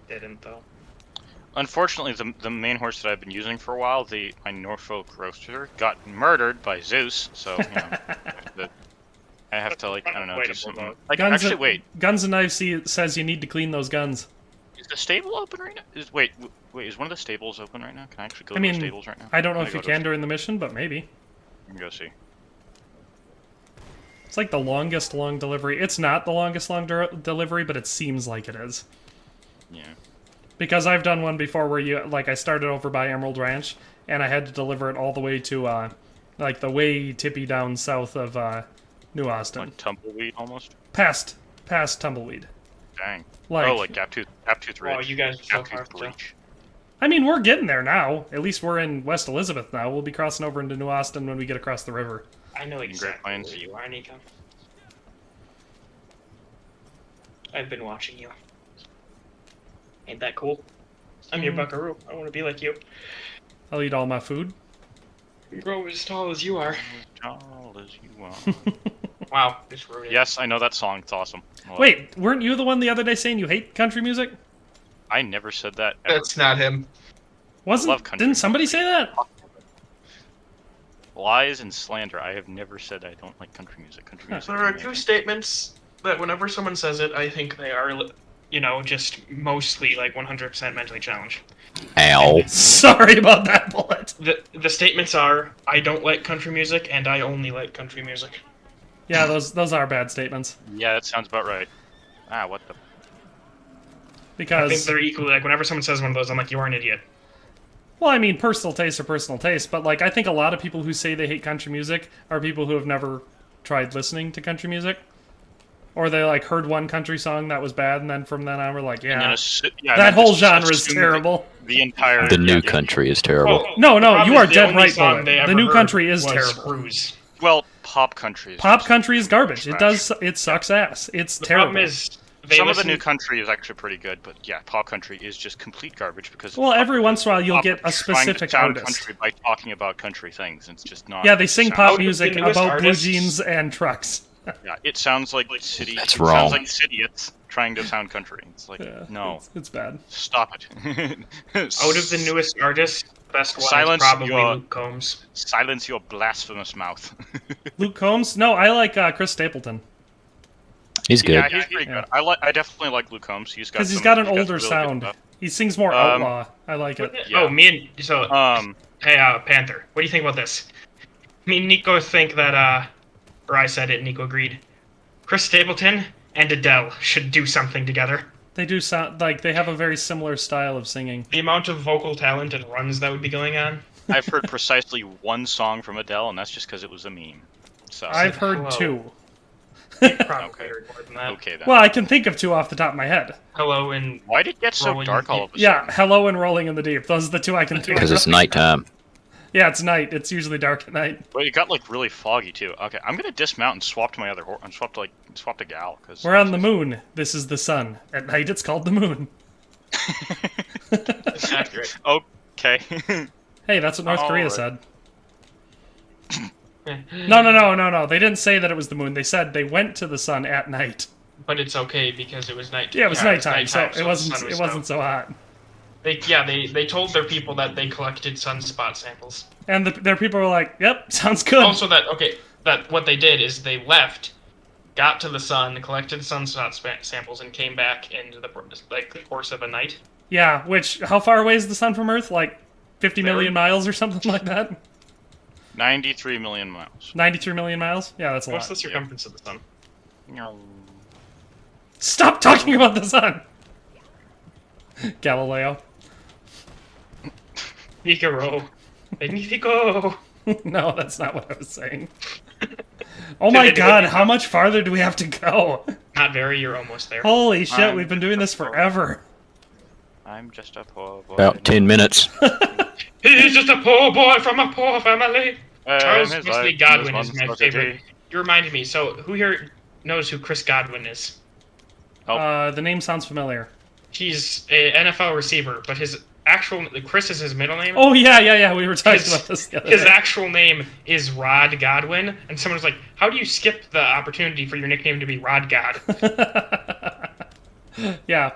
Didn't though. Unfortunately, the main horse that I've been using for a while, my Norfolk Roaster, got murdered by Zeus. So I have to I don't know, do Unavoidable, something. though. Like Guns actually, and, wait. Guns and Knives says you need to clean those guns. Is the stable open right now? Wait, is one of the stables open right now? Can I actually go I to mean, the stables right now? I don't know I'm if gonna you go to can during the mission, but maybe. Let me go see. It's like the longest long delivery. It's not the longest long delivery, but it seems like it is. Yeah. Because I've done one before where I started over by Emerald Ranch, and I had to deliver it all the way to, the way tippy down south of, New Austin. Like tumbleweed almost. Past Tumbleweed. Dang. Like, Like Gaptooth Ridge. Wow, you guys are so far Gaptooth still. Breach. I mean, we're getting there now. At least we're in West Elizabeth now. We'll be crossing over into New Austin when we get across the river. I know Great exactly Plains. where you are, Nico. I've been watching you. Ain't that cool? I'm your buckaroo. I want to be like you. I'll eat all my food. Grow as tall as you are. As tall as you are. wow, just ruined it. Yes, I know that song. It's awesome. I love it. Wait, weren't you the one the other day saying you hate country music? I never said that. Ever. That's not him. Wasn't? love country Didn't somebody music. say that? Lies and slander. I have never said I don't like country music. Country music. There are is two amazing. statements that whenever someone says it, I think they are, just mostly like 100% mentally challenged. Ow. Sorry about that, Bullet. The statements are, I don't like country music, and I only like country music. Yeah, those are bad statements. Yeah, that sounds about right. Ah, what the? I think Because, they're equally, like, whenever someone says one of those, I'm like, you are an idiot. well, I mean, personal taste are personal taste, but like I think a lot of people who say they hate country music are people who have never tried listening to country music. Or they like heard one country song that was bad, and then from then on we're like, And then yeah, yeah, that and then whole just genre is assume terrible. The entire The new yeah. country is terrible. No, the no, problem you are is the dead only right, song Bullet. they The ever new heard country is was terrible. Cruise. Well, pop country. Is Pop just country is garbage. It trash. it sucks ass. It's The terrible. problem is, they Some of the listen- new country is actually pretty good, but yeah, pop country is just complete garbage because. Well, every once in a while you'll pop get a are trying to specific sound artist. country by talking about country things. It's just not. Yeah, they sing sound- pop Out of music the newest about blue artists- jeans and trucks. Yeah, it sounds like city. That's it wrong. Sounds like idiots trying to sound country. It's like Yeah, no, it's bad. stop it. Out of the newest artists, best one Silence is probably your- Luke Combs. Silence your blasphemous mouth. Luke Combs? No, I like Chris Stapleton He's good. Yeah, he's pretty Yeah. good. I definitely like Luke Combs. because he's got an older really good sound. stuff. He sings more Um, outlaw. I like it. Yeah. Oh, me and so hey, Panther, what do you think about this? Me and Nico think that or I said it, and Nico agreed. Chris Stapleton and Adele should do something together. They do sound like they have a very similar style of singing. The amount of vocal talent and runs that would be going on. I've heard precisely one song from Adele, and that's just because it was a meme. So I've heard Hello. two. Probably heard more than that. okay then. Well, I can think of two off the top of my head. Hello and Why did it get so Rolling dark all of a Yeah, sudden? Hello and Rolling in the Deep. Those are the two I can think Because of. it's nighttime. Yeah, it's night. It's usually dark at night. Well, it got like really foggy too. Okay, I'm gonna dismount and swap to my other horse and swap to gal because We're on the moon. This is the sun. At night, it's called the moon. it's accurate. Okay. Hey, that's what North Korea Alright. said. No. They didn't say that it was the moon. They said they went to the sun at night. But it's okay because it was night. Yeah, it was nighttime, so it the wasn't. sun was It wasn't out. so hot. They told their people that they collected sunspot samples. And their people were like, "Yep, sounds good." Also, that what they did is they left, got to the sun, collected sunspot samples, and came back in the course of a night. Yeah. Which? How far away is the sun from Earth? Like 50 Very- million miles or something like that. 93 million miles. 93 million miles. Yeah, that's a What's lot. the circumference of the sun? Stop talking about the sun. Galileo. Figaro. Magnifico. No, that's not what I was saying. Oh my god, how much farther do we have to go? Not very. You're almost there. Holy shit, I'm we've been doing this forever. I'm just a poor boy. About 10 minutes. He's just a poor boy from a poor family. Charles his Wesley life Godwin was is my monstrosity. favorite. You reminded me. So, who here knows who Chris Godwin is? The name sounds familiar. He's an NFL receiver, but his actual Chris is his middle name. Oh yeah. We were talking His- about this the other His day. actual name is Rod Godwin, and someone was like, "How do you skip the opportunity for your nickname to be Rod God?" Yeah.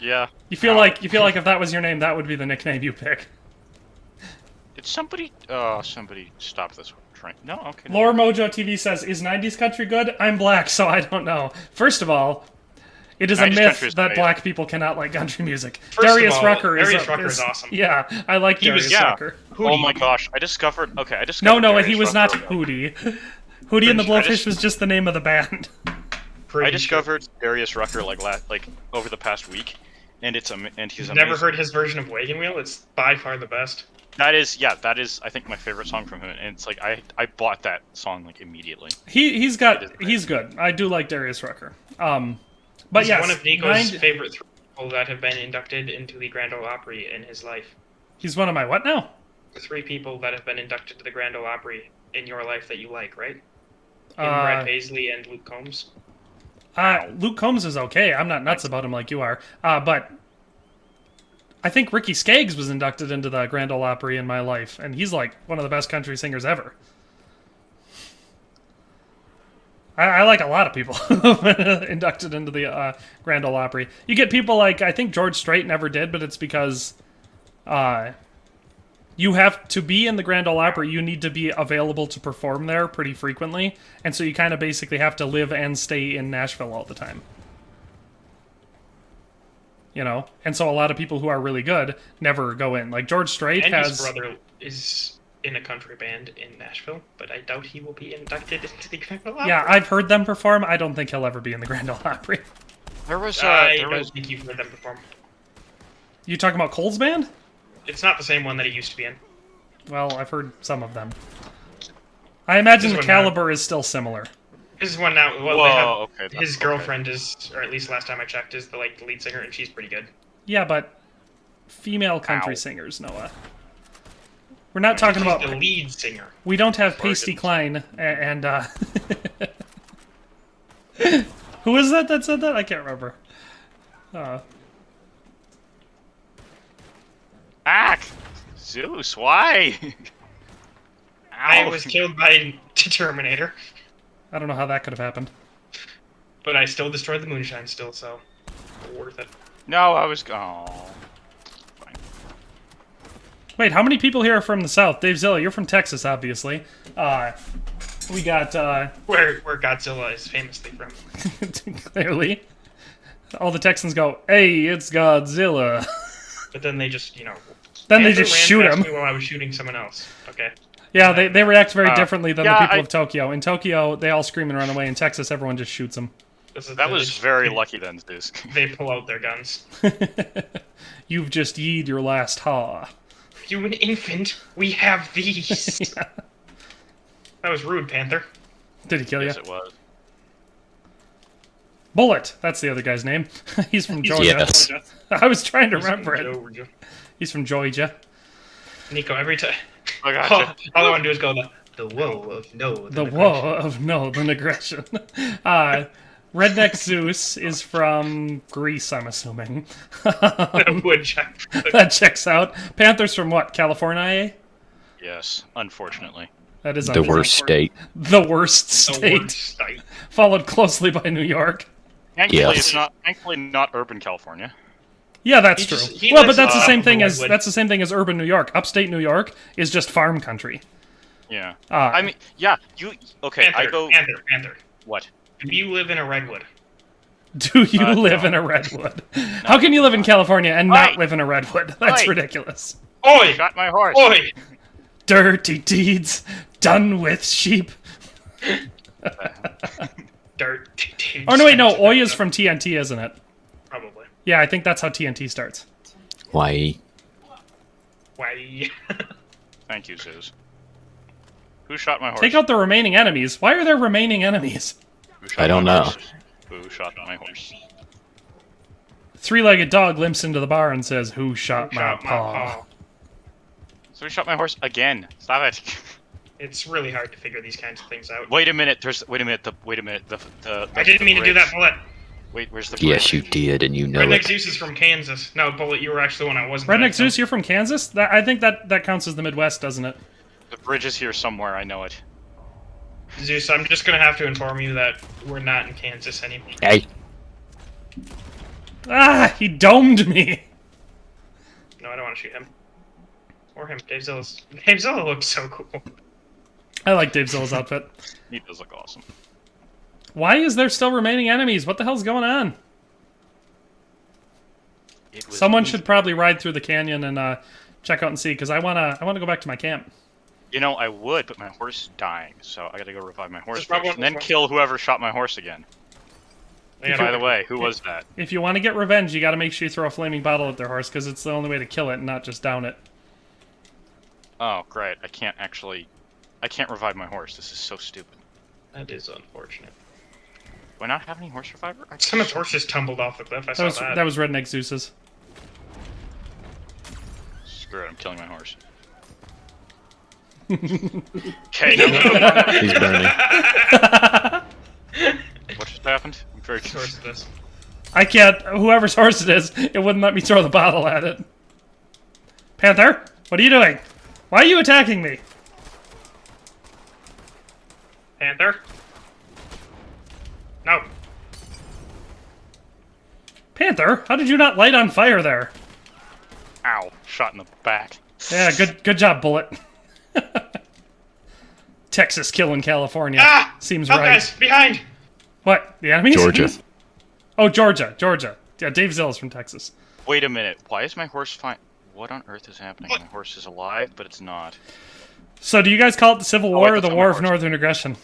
Yeah. You feel like if that was your name, that would be the nickname you pick. Did somebody? Oh, somebody stop this train. No. Okay. Lore Mojo TV says, "Is '90s country good?" I'm black, so I don't know. First of all, it is a 90s country myth is that amazing. black people cannot like country music. First of Darius all, Rucker Darius Rucker is awesome. Yeah, I like He was- Darius yeah. Rucker. Oh my gosh! I discovered. No, Darius he was not Rucker. Hootie. Hootie and the I Blowfish just- was just the name of the band. I discovered Darius Rucker like over the past week, and he's amazing. Never heard his version of Wagon Wheel. It's by far the best. That is I think my favorite song from him, and it's like I bought that song like immediately. He's good. I do like Darius Rucker. But He's yes, one of Nico's favorite three people that have been inducted into the Grand Ole Opry in his life. he's one of my what now? 3 people that have been inducted to the Grand Ole Opry in your life that you like, right? Brad Paisley and Luke Combs. Luke Combs is okay. I'm not nuts about him like you are. But I think Ricky Skaggs was inducted into the Grand Ole Opry in my life, and he's like one of the best country singers ever. I like a lot of people inducted into the Grand Ole Opry. You get people like, I think George Strait never did, but it's because you have to be in the Grand Ole Opry, you need to be available to perform there pretty frequently, and so you kind of basically have to live and stay in Nashville all the time. You know? And so a lot of people who are really good never go in. Like, George Strait And has... his brother is in a country band in Nashville, but I doubt he will be inducted into the Grand Ole Opry. Yeah, I've heard them perform. I don't think he'll ever be in the Grand Ole Opry. There was I don't think you've heard them perform. You talking about Cole's band? It's not the same one that he used to be in. Well, I've heard some of them. I imagine This the one caliber is still similar. His one now. Well, Whoa, they have, okay, his okay. girlfriend is, or at least last time I checked, is the lead singer, and she's pretty good. Yeah, but female country Ow. singers, Noah. We're not talking She's about... the lead singer. We don't have Sorry, Pasty didn't- Klein and who is that said that? I can't remember. Back! Zeus, why? I Ow. was killed by Terminator, I don't know how that could have happened. but I still destroyed the moonshine still, so worth it. No, I was. Oh. Fine. Wait, how many people here are from the South? Dave Zilla, you're from Texas, obviously. We got, Where Godzilla is famously from. clearly. All the Texans go, hey, it's Godzilla. But then they just, Then they Panther just ran shoot past him. me while I was shooting someone else. Okay. Yeah, they react very differently than the yeah, people of Tokyo. In Tokyo, they all scream and run away. In Texas, everyone just shoots them. That was very lucky then, Zeus. They pull out their guns. You've just yeed your last haw. You an infant? We have these. Yeah. That was rude, Panther. Did he kill you? Yes, it was. Bullet. That's the other guy's name. He's from Georgia. Yes. I was trying to remember it. Georgia. He's from Georgia. Nico, every time. I gotcha. All I want to do is go the whoa of no. The woe of Northern aggression. Redneck Zeus is from Greece, I'm assuming. The woodchuck. That checks out. Panther's from what? California? Yes, unfortunately. That is The worst state. The worst The state. worst state. Followed closely by New York. Thankfully, Yes. it's not. Thankfully, not urban California. Yeah, that's He true. just- he Well, but lives that's the up same in thing as Redwood. that's the same thing as urban New York. Upstate New York is just farm country. Yeah. Ah. I mean, yeah. You okay? I go. Panther. What? Do you live in a redwood? Do you live no. in a redwood? How can you live in California and not Oi. live in a redwood? That's Oi. ridiculous. Oi! Shot my horse. Oi! Dirty deeds done with sheep. Dirt. Oh no, wait, no. Oi is from TNT, isn't it? Probably. Yeah, I think that's how TNT starts. Why? Why? Thank you, Zeus. Who shot my horse? Take out the remaining enemies. Why are there remaining enemies? Who shot I don't my know. horse? Who shot my horse? Three-legged dog limps into the bar and says, "Who shot my Shot paw?" So he shot my horse again. Stop it. It's really hard to figure these kinds of things out. Wait a minute. Wait a minute. I didn't mean to do that, Bullet. Wait, where's the Yes, bridge? you did, and you know Redneck it. Zeus is from Kansas. No, Bullet, you were actually the one I wasn't. Redneck thinking Zeus, of. you're from Kansas? I think that counts as the Midwest, doesn't it? The bridge is here somewhere. I know it. Zeus, I'm just gonna have to inform you that we're not in Kansas anymore. Hey, Ah, he domed me. No, I don't want to shoot him. Or him. Dave Zilla looks so cool. I like Dave Zilla's outfit. He does look awesome. Why is there still remaining enemies? What the hell's going on? It was Someone me. should probably ride through the canyon and check out and see, because I wanna go back to my camp. You know, I would, but my horse is dying, so I gotta go revive my horse Just first, rub one- and then kill whoever shot my horse again. Yeah, By the way, who was that? If you want to get revenge, you got to make sure you throw a flaming bottle at their horse, because it's the only way to kill it and not just down it. Oh, great. I can't revive my horse. This is so stupid. that is unfortunate. Do I not have any horse reviver? Someone's horse just tumbled off the cliff. I saw that. That was Redneck Zeus's. Screw it, I'm killing my horse. Okay, no. he's burning. What just happened? I'm very Source curious. of this. I can't. Whoever's horse it is, it wouldn't let me throw the bottle at it. Panther, what are you doing? Why are you attacking me? Panther? No. Panther, how did you not light on fire there? Ow! Shot in the back. Yeah, good job, Bullet. Texas killing California. Ah! Seems Help, right. guys, behind! What? The enemies? Georgia. Oh, Georgia. Yeah, Dave Zilla's from Texas. Wait a minute. Why is my horse fine? What on earth is happening? My horse is alive, but it's not. So, do you guys call it the Civil War wait, or the that's War on my of horse. Northern Aggression?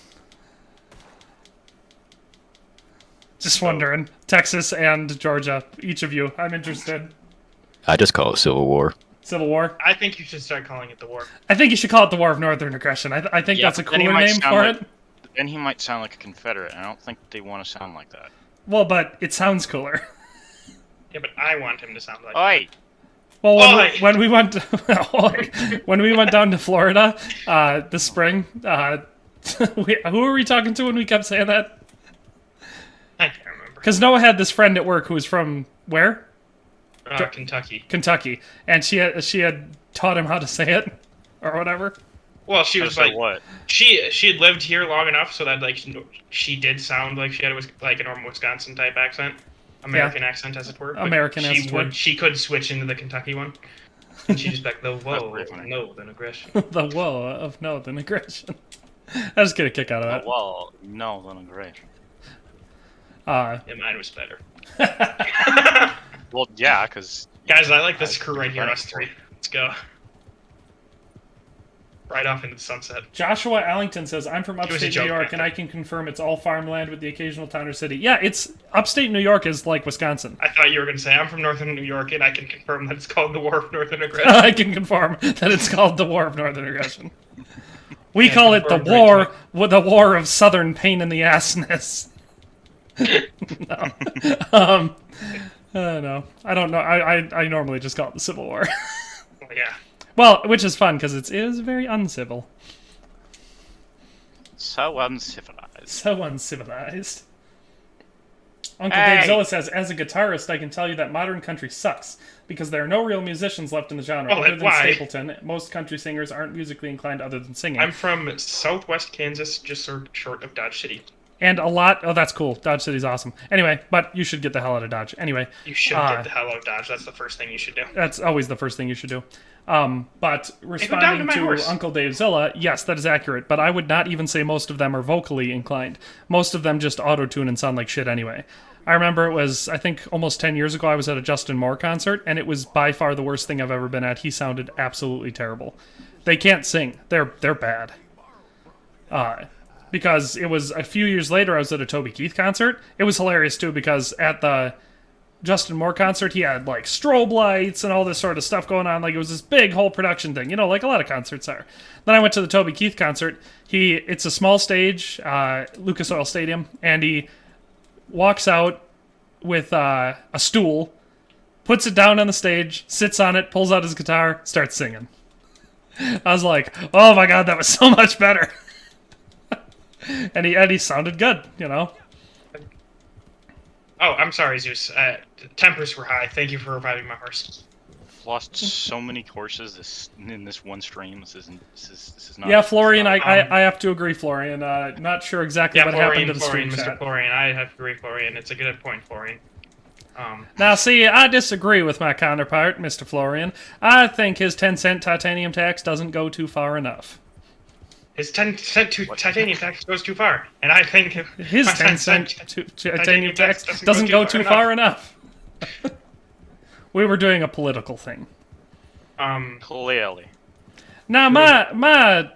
Just wondering. Texas and Georgia, each of you. I'm interested. I just call it Civil War. Civil War. I think you should start calling it the war. I think you should call it the War of Northern Aggression. I think that's a but then he cooler might name sound for like- it. Then he might sound like a Confederate, and I don't think they want to sound like that. Well, but it sounds cooler. Yeah, but I want him to sound like Oi! Well, Oi! when we went when we went down to Florida this spring, who were we talking to when we kept saying that? I can't remember. Because Noah had this friend at work who was from where? Kentucky. Kentucky, and she had taught him how to say it or whatever. Well, she was So like, what? she had lived here long enough so that like she did sound like she had like a normal Wisconsin type accent, American accent as it were. but American as it were. She could switch into the Kentucky one, and she just like the whoa, pretty funny. no, then aggression. The woe of Northern aggression. I just get a kick out of that. Well, no, then great. Uh, Yeah, mine was better. Well, yeah, because Guys, I like this crew right here, us three. Let's go. Right off into the sunset. Joshua Allington says, I'm from was a upstate New joke, York, and I can confirm it's all farmland with the occasional town or city. Yeah, it's upstate New York is like Wisconsin. I thought you were going to say, I'm from northern New York, and I can confirm that it's called the War of Northern Aggression. I can confirm that it's called the War of Northern Aggression. We Yeah, call it the confirmed the War of Southern Pain in the Assness. No. No. I don't know. I normally just call it the Civil War. Well, yeah. Well, which is fun, because it is very uncivil. so uncivilized. So uncivilized. Uncle Hey. Dave Zilla says, as a guitarist, I can tell you that modern country sucks, because there are no real musicians left in the genre, Well, other than why? Stapleton. Most country singers aren't musically inclined other than singing. I'm from southwest Kansas, just short of Dodge City. And a lot... Oh, that's cool. Dodge City's awesome. Anyway, but you should get the hell out of Dodge. Anyway, You should get the hell out of Dodge. That's the first thing you should do. that's always the first thing you should do. But down responding to my to horse. Uncle Dave Zilla, yes, that is accurate, but I would not even say most of them are vocally inclined. Most of them just auto-tune and sound like shit anyway. I remember it was, I think, almost 10 years ago, I was at a Justin Moore concert, and it was by far the worst thing I've ever been at. He sounded absolutely terrible. They can't sing. They're bad. Because it was a few years later, I was at a Toby Keith concert. It was hilarious, too, because at the Justin Moore concert, he had, like, strobe lights and all this sort of stuff going on. Like, it was this big whole production thing, you know, like a lot of concerts are. Then I went to the Toby Keith concert. It's a small stage, Lucas Oil Stadium, and he walks out with a stool, puts it down on the stage, sits on it, pulls out his guitar, starts singing. I was like, oh my god, that was so much better. and he sounded good, you know. Oh, I'm sorry, Zeus. Tempers were high. Thank you for reviving my horse. Lost so many horses in this one stream. This is not. Yeah, Florian, this is I not- have to agree, Florian. Not sure exactly Yeah, what Florian, happened to the stream Mr. chat. Florian. I have to agree, Florian. It's a good point, Florian. Now, see, I disagree with my counterpart, Mr. Florian. I think his 10-cent titanium tax doesn't go too far enough. His 10-cent titanium tax goes too far, and I think His my 10-cent titanium tax doesn't go too far enough. We were doing a political thing. Clearly. Now, my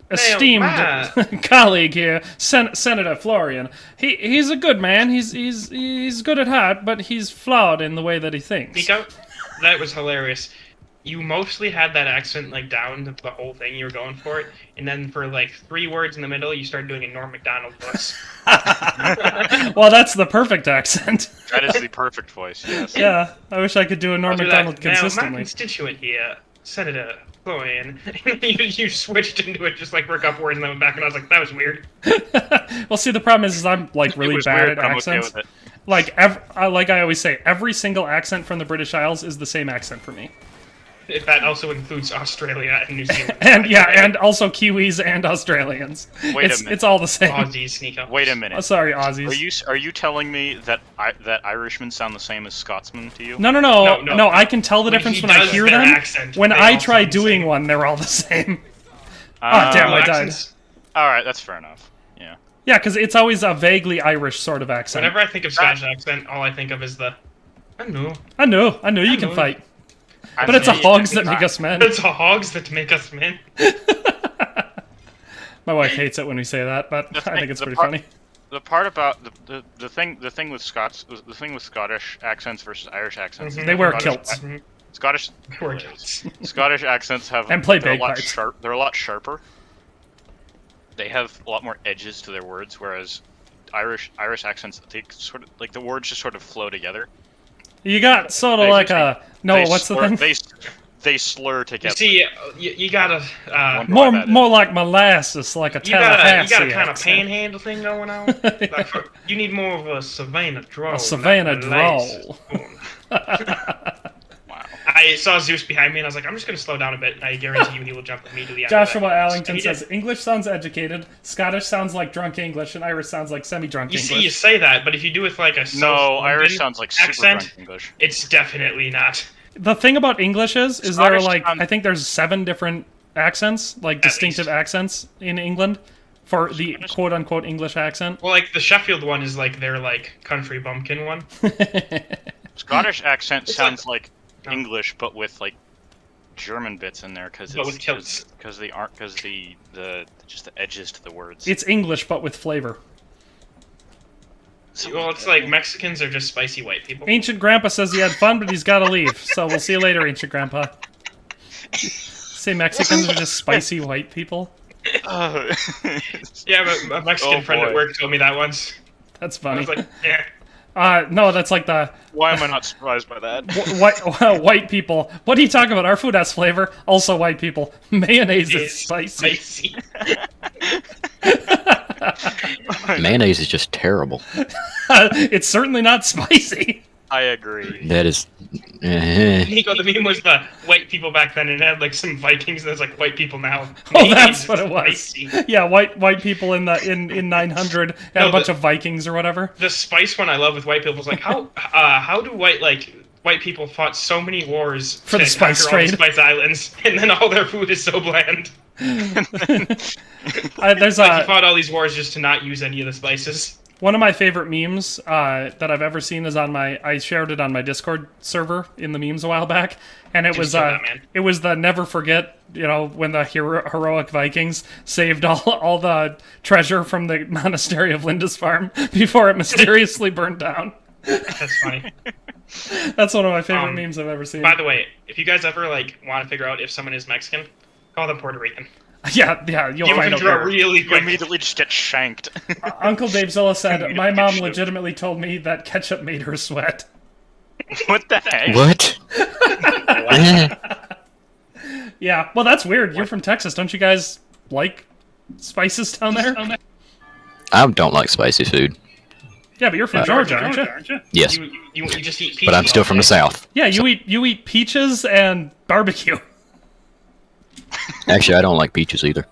esteemed my- colleague here, Senator Florian, he's a good man. He's good at heart, but he's flawed in the way that he thinks. Nico, that was hilarious. You mostly had that accent like down to the whole thing. You were going for it, and then for like 3 words in the middle, you started doing a Norm Macdonald voice. Well, that's the perfect accent. That is the perfect voice. Yes. Yeah, I wish I could do a Norm I'll do Macdonald that. Now, my consistently. constituent here, Senator Florian, you switched into it just like for a couple words and then went back, and I was like, that was weird. Well, see, the problem is I'm like It really was bad weird, at but I'm okay accents. with it. Like I always say, every single accent from the British Isles is the same accent for me. if that also includes Australia and New Zealand. and also Kiwis and Australians. Wait a minute. It's all the same. Aussies, Nico. Wait a minute. Oh, sorry, Aussies. Are you telling me that that Irishmen sound the same as Scotsmen to you? No. I can tell the difference when I hear them. When I try doing one, they're all the same. Oh, damn, I died. All right, that's fair enough. Yeah. Yeah, because it's always a vaguely Irish sort of accent. Whenever I think of Scottish accent, all I think of is the I know you can fight. But it's a hogs that make us men. It's a hogs that make us men. My wife hates it when we say that, but I think it's pretty funny. The part about the thing with Scottish accents versus Irish accents. They wear kilts. Scottish accents have and play they're a lot bagpipes. They're a lot sharper. They have a lot more edges to their words, whereas Irish accents, they sort of like the words just sort of flow together. You got sort of like a what's slur, the thing? They slur together. You see, you gotta more like molasses, like a Tallahassee. You got a kind of panhandle thing going on. You need more of a Savannah drawl. A Savannah drawl. I saw Zeus behind me, and I was like, I'm just going to slow down a bit, and I guarantee you he will jump immediately after Joshua that. Allington says, English sounds educated, Scottish sounds like drunk English, and Irish sounds like semi-drunk English. You see, you say that, but if you do it with like a Irish sounds like super accent, drunk English. It's definitely not. The thing about English is there are like, I think there's 7 different accents, like distinctive accents in England for the quote-unquote English accent. Well, like the Sheffield one is like their like country bumpkin one. Scottish accent sounds like English, but with like German bits in there because they aren't the just the edges to the words. It's English but with flavor. Well, it's like Mexicans are just spicy white people. Ancient Grandpa says he had fun, but he's got to leave. So we'll see you later, Ancient Grandpa. Say Mexicans are just spicy white people. Yeah, but a Mexican friend at work told me that once. That's funny. I was like, yeah. No, that's like the... Why am I not surprised by that? White people. What are you talking about? Our food has flavor. Also white people. Mayonnaise is spicy. Mayonnaise is just terrible. It's certainly not spicy. I agree. That is... Nico, the meme was the white people back then, and it had like some Vikings, and there's like white people now. Oh, that's what it was. Yeah, white people in 900 and a bunch of Vikings or whatever. The spice one I love with white people is like how do white people fought so many wars for the spice trade, the Spice Islands, and then all their food is so bland. There's you fought all these wars just to not use any of the spices. One of my favorite memes that I've ever seen is I shared it on my Discord server in the memes a while back, and it was the never forget, when the heroic Vikings saved all the treasure from the monastery of Lindisfarne before it mysteriously burned down. That's funny. That's one of my favorite memes I've ever seen. By the way, if you guys ever want to figure out if someone is Mexican, call them Puerto Rican. Yeah, you'll find out. Really quick. You immediately just get shanked. Uncle Dave Zilla said, my mom legitimately told me that ketchup made her sweat. What the heck? What? Yeah, well, that's weird. You're from Texas. Don't you guys like spices down there? I don't like spicy food. Yeah, but you're from Georgia, aren't you? Yes. You just eat peaches. But I'm still from the South. Yeah, you eat peaches and barbecue. Actually, I don't like peaches either.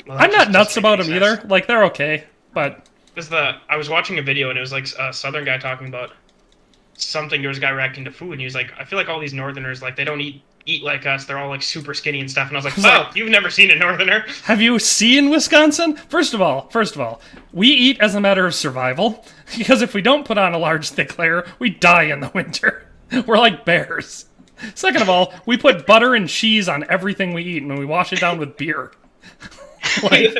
Well, I'm not nuts about them either. Like, they're okay, but... I was watching a video, and it was like a southern guy talking about something. There was a guy reacting to food, and he was like, I feel like all these northerners, like, they don't eat like us. They're all, like, super skinny and stuff. And I was like, well, you've never seen a northerner. Have you seen Wisconsin? First of all, we eat as a matter of survival, because if we don't put on a large, thick layer, we die in the winter. We're like bears. Second of all, we put butter and cheese on everything we eat, and we wash it down with beer. Okay.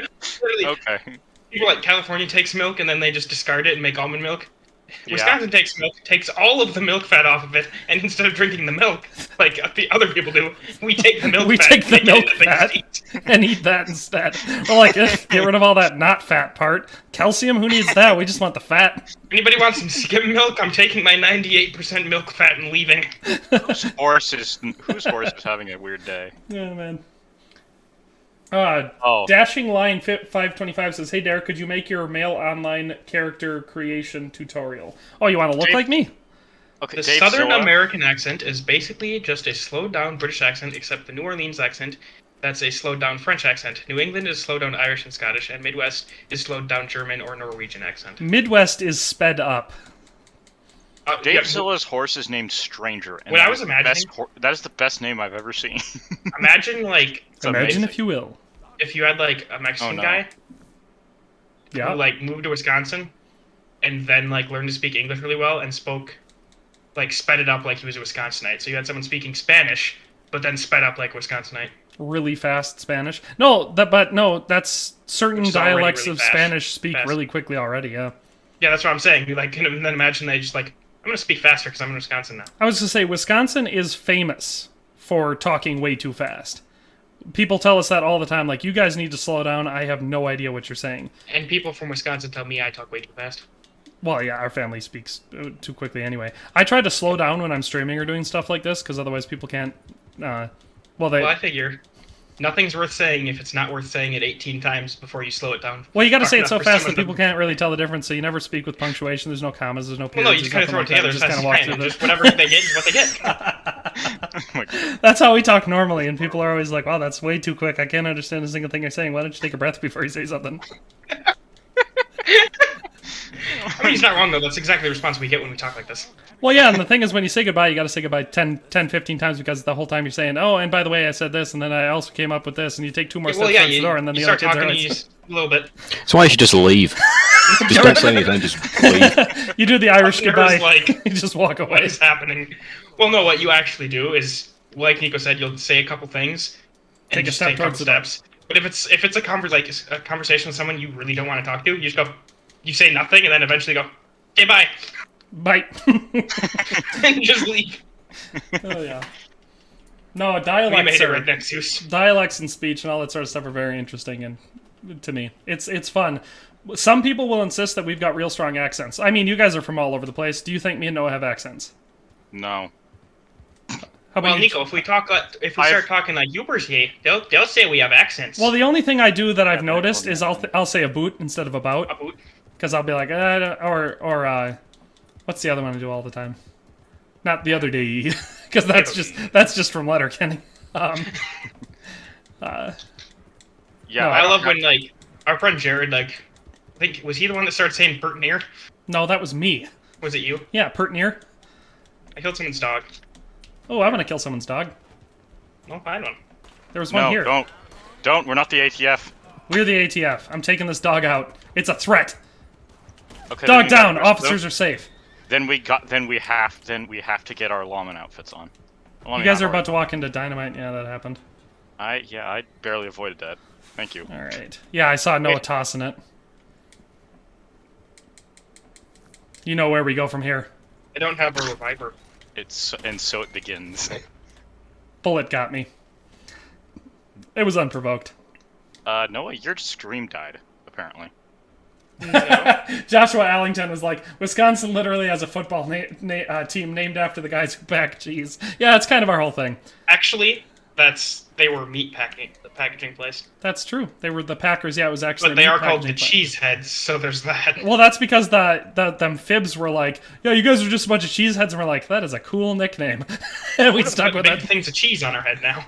People like California takes milk, and then they just discard it and make almond milk. Yeah. Wisconsin takes milk, takes all of the milk fat off of it, and instead of drinking the milk, like the other people do, we take the milk fat. We take the milk fat and eat that instead. We're like, get rid of all that not fat part. Calcium, who needs that? We just want the fat. Anybody want some skim milk? I'm taking my 98% milk fat and leaving. Whose horse is having a weird day? Yeah, man. Dashing Line 525 says, "Hey Derek, could you make your male online character creation tutorial?" Oh, you want to look like me? Okay, The Dave Southern Zilla. American accent is basically just a slowed down British accent, except the New Orleans accent, that's a slowed down French accent. New England is slowed down Irish and Scottish, and Midwest is slowed down German or Norwegian accent. Midwest is sped up. Dave Yeah, Zilla's horse is named Stranger, and What I that was is the best imagining- that is the best name I've ever seen. imagine like Imagine amazing. if you will. if you had like a Mexican no. guy Yeah. who like moved to Wisconsin and then like learned to speak English really well and spoke like sped it up like he was a Wisconsinite. So you had someone speaking Spanish, but then sped up like Wisconsinite. Really fast Spanish. No, that's certain Which is already dialects really of fast. Spanish speak Fast. really quickly already, yeah. Yeah, that's what I'm saying. You like can then imagine they just like I'm gonna speak faster because I'm in Wisconsin now. I was to say, Wisconsin is famous for talking way too fast. People tell us that all the time, like, you guys need to slow down, I have no idea what you're saying. And people from Wisconsin tell me I talk way too fast. Well, yeah, our family speaks too quickly anyway. I try to slow down when I'm streaming or doing stuff like this, because otherwise people can't, Well, I figure nothing's worth saying if it's not worth saying it 18 times before you slow it down. Well, you gotta say it Enough so for fast someone that people to- can't really tell the difference, so you never speak with punctuation, there's no commas, there's no Well, periods, no, you just kind of there's throw it nothing together like as that. fast as you You can. just kinda walk And through just whatever they get is what they get. Oh my God. That's how we talk normally, and people are always like, wow, that's way too quick, I can't understand a single thing you're saying, why don't you take a breath before you say something? I mean, he's not wrong, though. That's exactly the response we get when we talk like this. Well, yeah, and the thing is, when you say goodbye, you gotta say goodbye 10, 15 times, because the whole time you're saying, oh, and by the way, I said this, and then I also came up with this, and you take two more steps Well, yeah, towards the door, and then you the other start kids are talking like, a little bit. That's why you should just leave. Just don't say anything, just leave. you do the Irish There's, goodbye, like, you just walk what away. is happening? Well, no, what you actually do is, like Nico said, you'll say a couple things and Take a just step take a couple towards the door. steps. But if it's a conversation with someone you really don't want to talk to, you just go, you say nothing, and then eventually go, okay, bye, Bite. and just leave. Oh, yeah. No, We dialects made it are... right next to us. Dialects and speech and all that sort of stuff are very interesting, and to me, it's fun. Some people will insist that we've got real strong accents. I mean, you guys are from all over the place. Do you think me and Noah have accents? No. How about Well, you? Nico, if we start talking like Ubers here, they'll say we have accents. Well, the only thing I do that I've Yeah, noticed no, is I'll say a boot instead of about, About- because I'll be like, what's the other one I do all the time? Not the other day, because that's just from Letterkenny. Yeah, No, I don't love have- when like our friend Jared, like, I think was he the one that started saying "pert near"? No, that was me. Was it you? Yeah, pert near. I killed someone's dog. Oh, I'm gonna kill someone's dog. No, I don't. There was one No, here. don't. We're not the ATF. We're the ATF. I'm taking this dog out. It's a threat. Okay. Dog down. Officers are safe. Then we have to get our lawman outfits on. Well, You guys are about to walk into Dynamite. Yeah, that happened. I barely avoided that. Thank you. All right. Yeah, I saw Noah tossing it. You know where we go from here. I don't have a reviver. And so it begins. Bullet got me. It was unprovoked. Noah, your scream died apparently. Joshua Allington was like, Wisconsin literally has a football team named after the guys who pack cheese. Yeah, it's kind of our whole thing. Actually, they were meat packaging place. That's true. They were the Packers. Yeah, it was actually. But they a meat are called the packaging plant. Cheeseheads, so there's that. Well, that's because them fibs were like, yeah, you guys are just a bunch of cheeseheads, and we're like, that is a cool nickname. And we stuck with big that. things of cheese on our head now.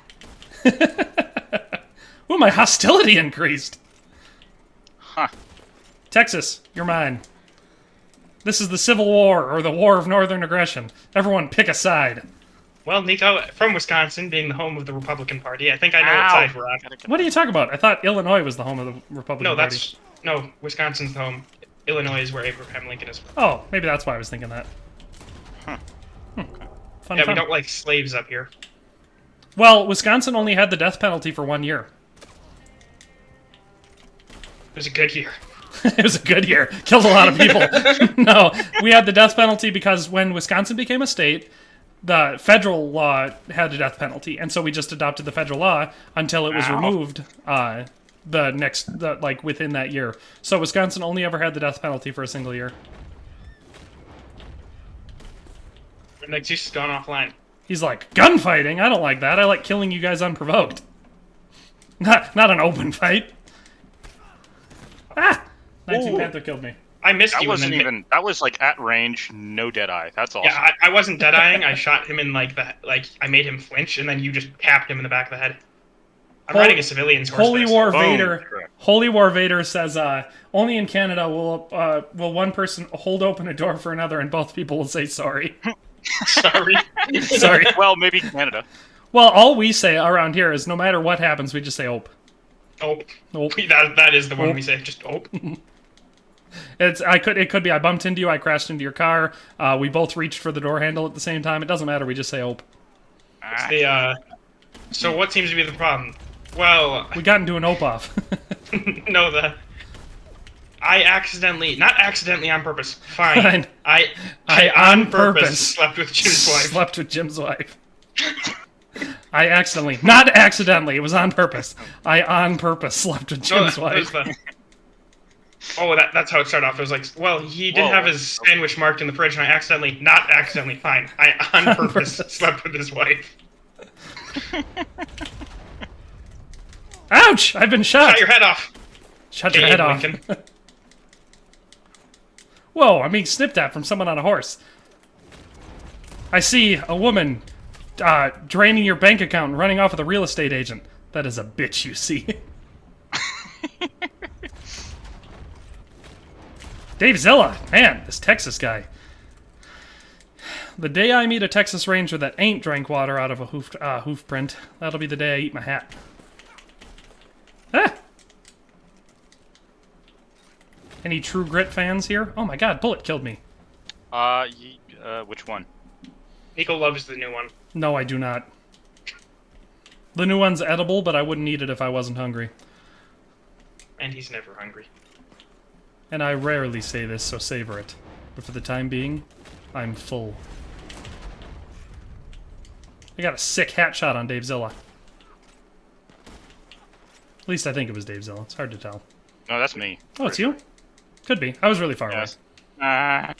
Ooh, my hostility increased. Huh. Texas, you're mine. This is the Civil War, or the War of Northern Aggression. Everyone pick a side. Well, Nico, from Wisconsin, being the home of the Republican Party, I think I know what Ow. side we're on. What are you talking about? I thought Illinois was the home of the Republican No, Party. Wisconsin's the home. Illinois is where Abraham Lincoln is. Oh, maybe that's why I was thinking that. Huh. Fun, Yeah, fun. we don't like slaves up here. Well, Wisconsin only had the death penalty for 1 year. It was a good year. It was a good year. Killed a lot of people. No, we had the death penalty because when Wisconsin became a state, the federal law had a death penalty, and so we just adopted the federal law until it was Ow. removed within that year. So Wisconsin only ever had the death penalty for a single year. Next, just gone offline. He's like, gunfighting? I don't like that. I like killing you guys unprovoked. Not an open fight. Ah! 19 Ooh. Panther killed me. I missed That you. wasn't and then even. That was like at range, no dead eye. That's awesome. Yeah, I wasn't dead-eyeing. I shot him in I made him flinch, and then you just tapped him in the back of the head. I'm riding a civilian's horse. Holy vest. War Boom. Vader. Correct. Holy War Vader says, only in Canada will one person hold open a door for another, and both people will say sorry. Sorry. Sorry. Well, maybe Canada. Well, all we say around here is no matter what happens, we just say "ope." Oh, Ope. that is the one Ope. we say. Just oh. It could be I bumped into you, I crashed into your car, we both reached for the door handle at the same time. It doesn't matter. We just say "ope." So what seems to be the problem? Well, We got into an ope off. no, I accidentally, not accidentally on purpose. Fine. Fine. I on purpose slept with Jim's wife. Slept with Jim's wife. I accidentally, not accidentally, it was on purpose. I on purpose slept with No, Jim's that was wife. that's how it started off. It was like, well, he did Whoa. have his sandwich marked in the fridge, and I accidentally, not accidentally, fine. I on purpose slept with his wife. Ouch! I've been shot! Shot your head off. Shut your Hey, head off. Lincoln. Whoa, I'm being snipped at from someone on a horse. I see a woman draining your bank account and running off with a real estate agent. That is a bitch, you see. Dave Zilla, man, this Texas guy. The day I meet a Texas Ranger that ain't drank water out of a hoof print, that'll be the day I eat my hat. Ah! Any True Grit fans here? Oh my god, Bullet killed me. Which one? Nico loves the new one. No, I do not. The new one's edible, but I wouldn't eat it if I wasn't hungry. And he's never hungry. And I rarely say this, so savor it. But for the time being, I'm full. I got a sick hat shot on Dave Zilla. At least I think it was Dave Zilla. It's hard to tell. No, that's me. Oh, it's you? Could be. I was really far Yes. away.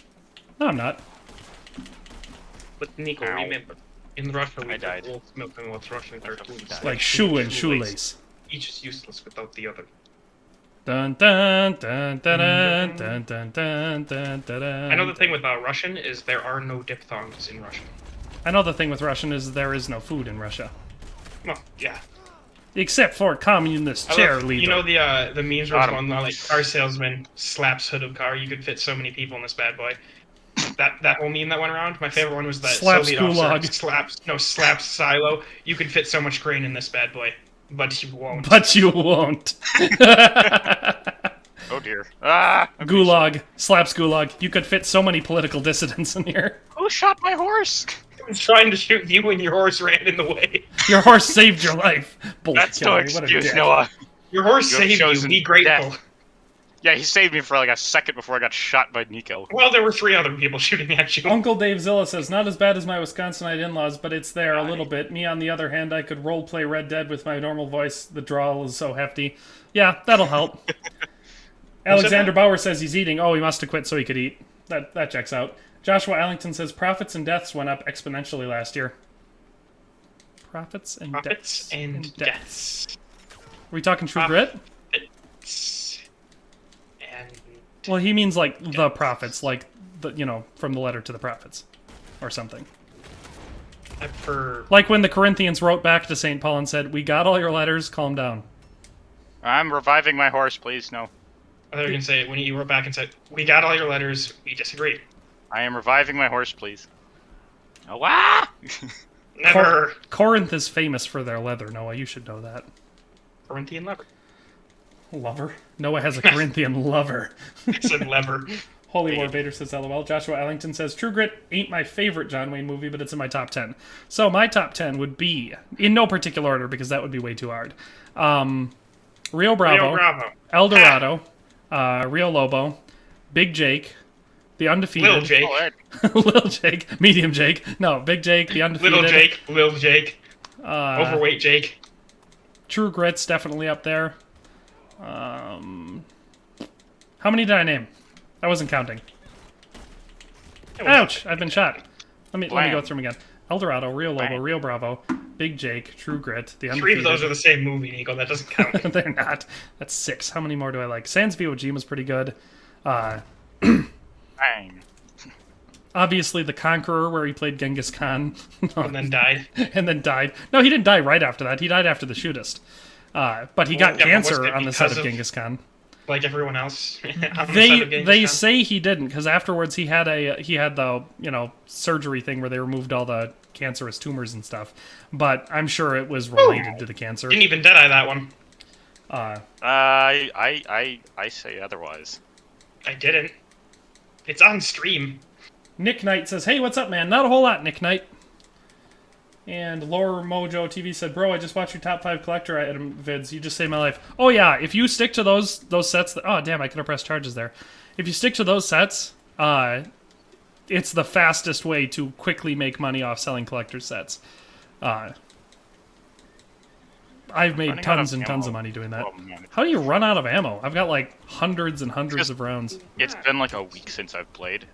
No, I'm not. But Nico, Ow. remember, in Russia we I died. both milk and what's Russian cartoons. Like shoe and shoelace. Each is useless without the other. Dun dun dun dun dun dun dun dun dun dun. I know the thing with Russian is there are no diphthongs in Russian. I know the thing with Russian is there is no food in Russia. Well, yeah. Except for communist chair leader. You know the memes where Got it's 'em. one like car salesman slaps hood of car. You could fit so many people in this bad boy. That whole meme that went around. My favorite one was that Slaps Soviet gulag. officer slaps silo. You could fit so much grain in this bad boy, but you won't. But you won't. Oh dear. Ah! Okay. Gulag. Slaps gulag. You could fit so many political dissidents in here. Who shot my horse? I was trying to shoot you and your horse ran in the way. Your horse saved your life. Bullet That's no killer. What a excuse, dick. Noah. Your horse You have saved you. chosen Be grateful. death. Yeah, he saved me for like a second before I got shot by Nico. Well, there were 3 other people shooting at you. Uncle Dave Zilla says, not as bad as my Wisconsinite in-laws, but it's there a little bit. Me, on the other hand, I could roleplay Red Dead with my normal voice. The drawl is so hefty. Yeah, that'll help. Alexander Bauer says he's eating. Oh, he must have quit so he could eat. That checks out. Joshua Allington says profits and deaths went up exponentially last year. Profits and Profits and deaths. Are we talking True Grit? And Well, he means like the prophets, like the from the letter to the prophets, or something. for Like when the Corinthians wrote back to St. Paul and said, "We got all your letters. Calm down." I'm reviving my horse, please. No. I thought you were gonna say when you wrote back and said, "We got all your letters. We disagree." I am reviving my horse, please. Oh, ah! Never. Corinth is famous for their leather, Noah. You should know that. Corinthian lever. Lover? Noah has a Corinthian lover. I said lever. Holy War Vader says LOL. Joshua Allington says True Grit ain't my favorite John Wayne movie, but it's in my top 10. So my top 10 would be, in no particular order, because that would be way too hard. Rio Bravo, Rio Bravo. El Dorado, Rio Lobo, Big Jake, The Undefeated. Little Jake. Oh, Little Jake. Medium Jake. No, Big Jake, The Undefeated. Little Jake. Little Jake. Uh, Overweight Jake. True Grit's definitely up there. How many did I name? I wasn't counting. Ouch! I've been shot. Let me go Blam. through them again. El Dorado, Rio Lobo, Blam. Rio Bravo, Big Jake, True Grit, The 3 Undefeated. of those are the same movie, Nico. That doesn't count. They're not. That's 6. How many more do I like? Sans Iwo Jima's pretty good. Bang. Obviously, The Conqueror, where he played Genghis Khan. And then died. And then died. No, he didn't die right after that. He died after the shootist. But he got Yeah, but was cancer it on the set because of of- Genghis Khan. Like everyone else. on the set of They Genghis Khan. say he didn't, because afterwards he had the surgery thing where they removed all the cancerous tumors and stuff. But I'm sure it was related to the cancer. Didn't even Deadeye that one. I say otherwise. I didn't. It's on stream. Nick Knight says, "Hey, what's up, man? Not a whole lot, Nick Knight." And Lore Mojo TV said, "Bro, I just watched your top 5 collector item vids. You just saved my life." Oh yeah, if you stick to those sets, oh damn, I could have pressed charges there. If you stick to those sets, it's the fastest way to quickly make money off selling collector sets. I've made Running out tons of and tons ammo. of money doing that. Oh, man. How do you run out of ammo? I've got like hundreds and hundreds of rounds. It's been like a week since I've played.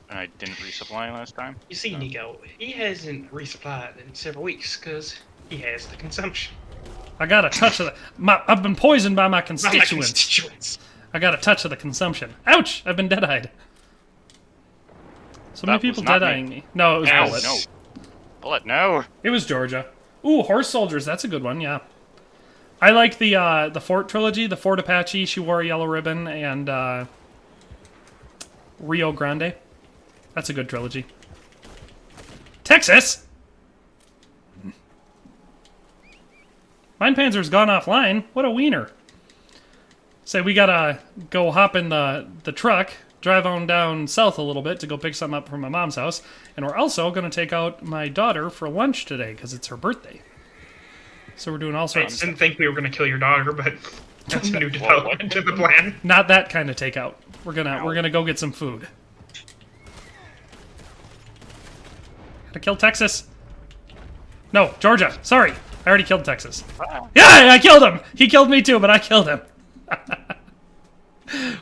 I didn't resupply last time. You see, Nico, he hasn't resupplied in several weeks because he has the consumption. I got a touch of I've been poisoned by my Not my constituents. constituents. I got a touch of the consumption. Ouch! I've been dead-eyed. So many That was people not dead-eyeing me. No, it was Ow, Bullet. No. Bullet, no. It was Georgia. Ooh, Horse Soldiers. That's a good one, yeah. I like the Fort trilogy, the Fort Apache, She Wore a Yellow Ribbon, and Rio Grande. That's a good trilogy. Texas! Mindpanzer's gone offline. What a wiener. Say we gotta go hop in the truck, drive on down south a little bit to go pick something up from my mom's house, and we're also gonna take out my daughter for lunch today because it's her birthday. So we're doing all I sorts of didn't stuff. think we were going to kill your daughter, but that's a new development to the plan. Not that kind of takeout. We're gonna go get some food. Gotta kill Texas. No, Georgia. Sorry, I already killed Texas. Yeah, I killed him. He killed me too, but I killed him.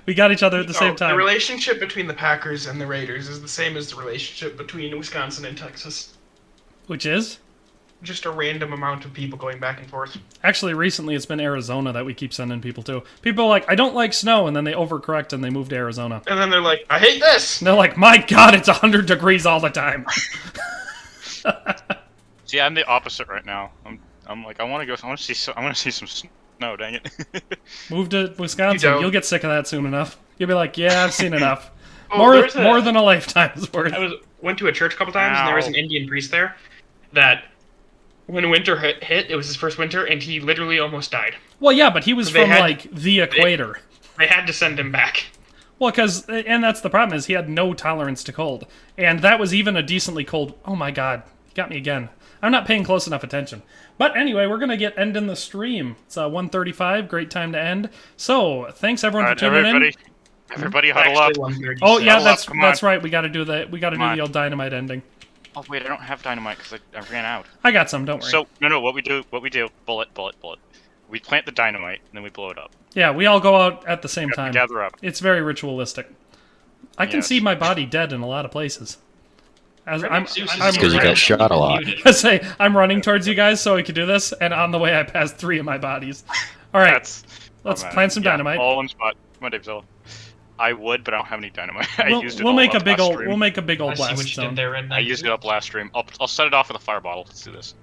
We got each other at the same The time. relationship between the Packers and the Raiders is the same as the relationship between Wisconsin and Texas. Which is? Just a random amount of people going back and forth. Actually, recently it's been Arizona that we keep sending people to. People are like, I don't like snow, and then they overcorrect and they move to Arizona. And then they're like, I hate this! And they're like, my god, it's 100 degrees all the time. See, I'm the opposite right now. I'm like, I want to see some snow. Dang it. Move to Wisconsin. You don't. You'll get sick of that soon enough. You'll be like, yeah, I've seen enough. Oh, there's a- more than a lifetime's worth. I went to a church a couple times, and there was an Indian priest there that, when winter hit, it was his first winter, and he literally almost died. Well, yeah, but he was They from, had- like, the equator. They had to send him back. Well, and that's the problem, is he had no tolerance to cold. And that was even a decently cold... Oh my god, you got me again. I'm not paying close enough attention. But anyway, we're going to ending the stream. It's 1:35, great time to end. So, thanks everyone for tuning in. Everybody huddle up. Actually, 1:30. Oh yeah, Huddle up, come that's on. right. We got to do the old Dynamite ending. Oh wait, I don't have dynamite because I ran out. I got some. Don't worry. So no, what we do, bullet. We plant the dynamite and then we blow it up. yeah, we all go out at the same We time. gather up. It's very ritualistic. I can Yes. see my body dead in a lot of places. As I'm Zeus is Because you got shot a lot. I say I'm running towards you guys so we can do this, and on the way I passed 3 of my bodies. All right, let's plant some dynamite. All one spot. Come on, Dave Zilla. I would, but I don't have any dynamite. I used it We'll all make up a big last old stream. we'll make a big old I see what blast you zone. did there, Red I Knight. used it up last stream. I'll set it off with a fire bottle. Let's do this.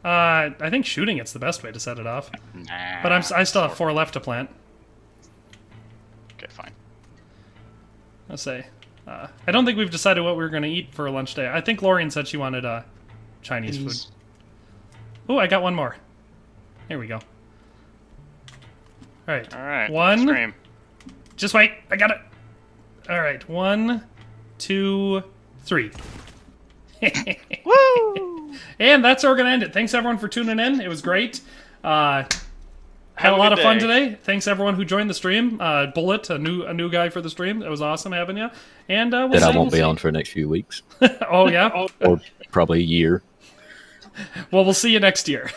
I think shooting it's the best way to set it off. Nah. But I still have 4 left to plant. Okay, fine. Let's say. I don't think we've decided what we're going to eat for lunch day. I think Lorian said she wanted Chinese food. Oh, I got one more. Here we go. All right. All right. One. Scream. Just wait. I got it. All right. 1, 2, 3. Woo! And that's how we're going to end it. Thanks, everyone, for tuning in. It was great. Had a lot of fun today. Thanks, everyone who joined the stream. Bullet, a new guy for the stream. It was awesome having you. And we'll That I see. won't be on for the next few weeks. Oh, yeah? Or probably a year. Well, we'll see you next year.